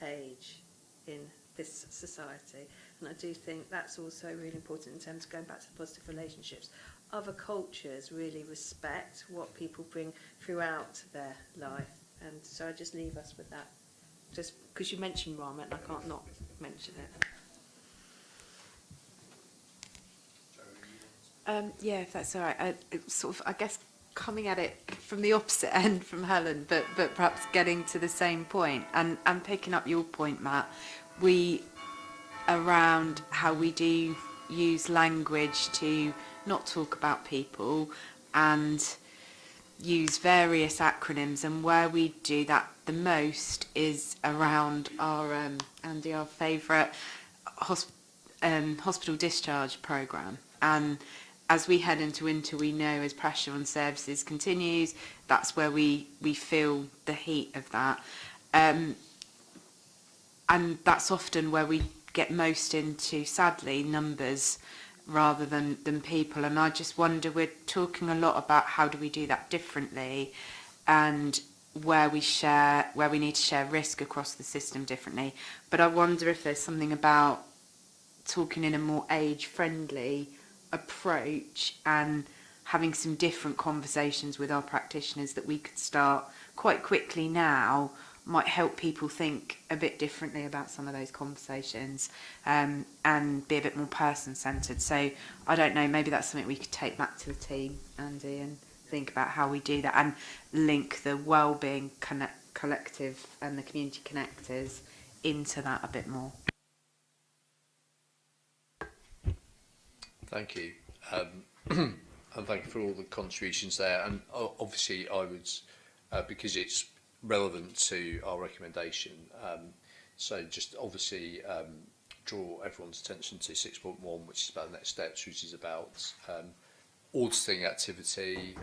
D: age in this society. And I do think that's also really important in terms of going back to the positive relationships. Other cultures really respect what people bring throughout their life. And so I just leave us with that. Just because you mentioned Marmot, and I can't not mention it.
J: Yeah, if that's all right. I guess coming at it from the opposite end from Helen, but perhaps getting to the same point, and picking up your point, Matt, around how we do use language to not talk about people and use various acronyms, and where we do that the most is around our Andy, our favourite hospital discharge programme. And as we head into winter, we know as pressure on services continues, that's where we feel the heat of that. And that's often where we get most into, sadly, numbers rather than people. And I just wonder, we're talking a lot about how do we do that differently, and where we need to share risk across the system differently. But I wonder if there's something about talking in a more age-friendly approach and having some different conversations with our practitioners that we could start quite quickly now might help people think a bit differently about some of those conversations, and be a bit more person-centred. So I don't know, maybe that's something we could take back to the team, Andy, and think about how we do that and link the Wellbeing Collective and the community connectors into that a bit more.
B: Thank you. And thank you for all the contributions there. And obviously I would, because it's relevant to our recommendation, so just obviously draw everyone's attention to 6.1, which is about the next steps, which is about auditing activity,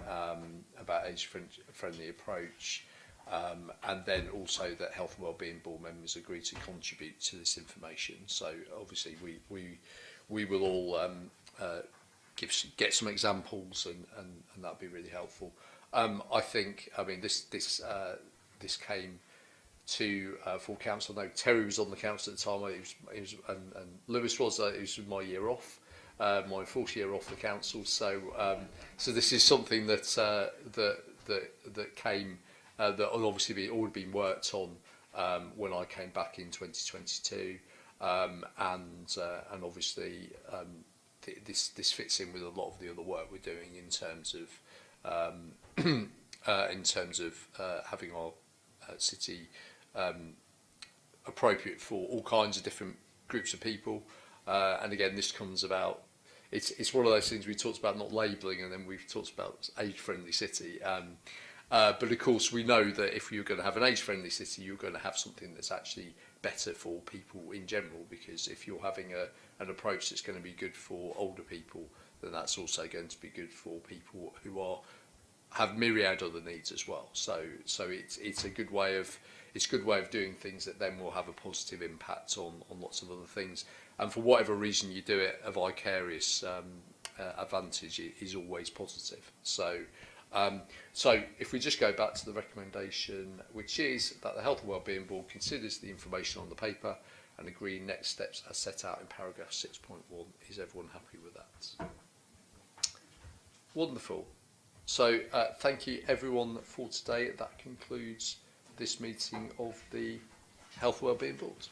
B: about age-friendly approach, and then also that Health and Wellbeing Board members agree to contribute to this information. So obviously we will all get some examples, and that'd be really helpful. I think, I mean, this came to full council. No, Terry was on the council at the time. And Lewis was. It was my year off, my fourth year off the council. So this is something that came that had obviously already been worked on when I came back in 2022, and obviously. This fits in with a lot of the other work we're doing in terms of having our city appropriate for all kinds of different groups of people, and again this comes about. It's one of those things we talked about not labelling, and then we've talked about age-friendly city. But of course we know that if you're going to have an age-friendly city, you're going to have something that's actually better for people in general, because if you're having an approach that's going to be good for older people, then that's also going to be good for people who have myriad other needs as well. So it's a good way of doing things that then will have a positive impact on lots of other things. And for whatever reason you do it, a vicarious advantage is always positive. So if we just go back to the recommendation, which is that the Health and Wellbeing Board considers the information on the paper and agree next steps as set out in paragraph 6.1. Is everyone happy with that? Wonderful. So thank you everyone for today. That concludes this meeting of the Health and Wellbeing Board.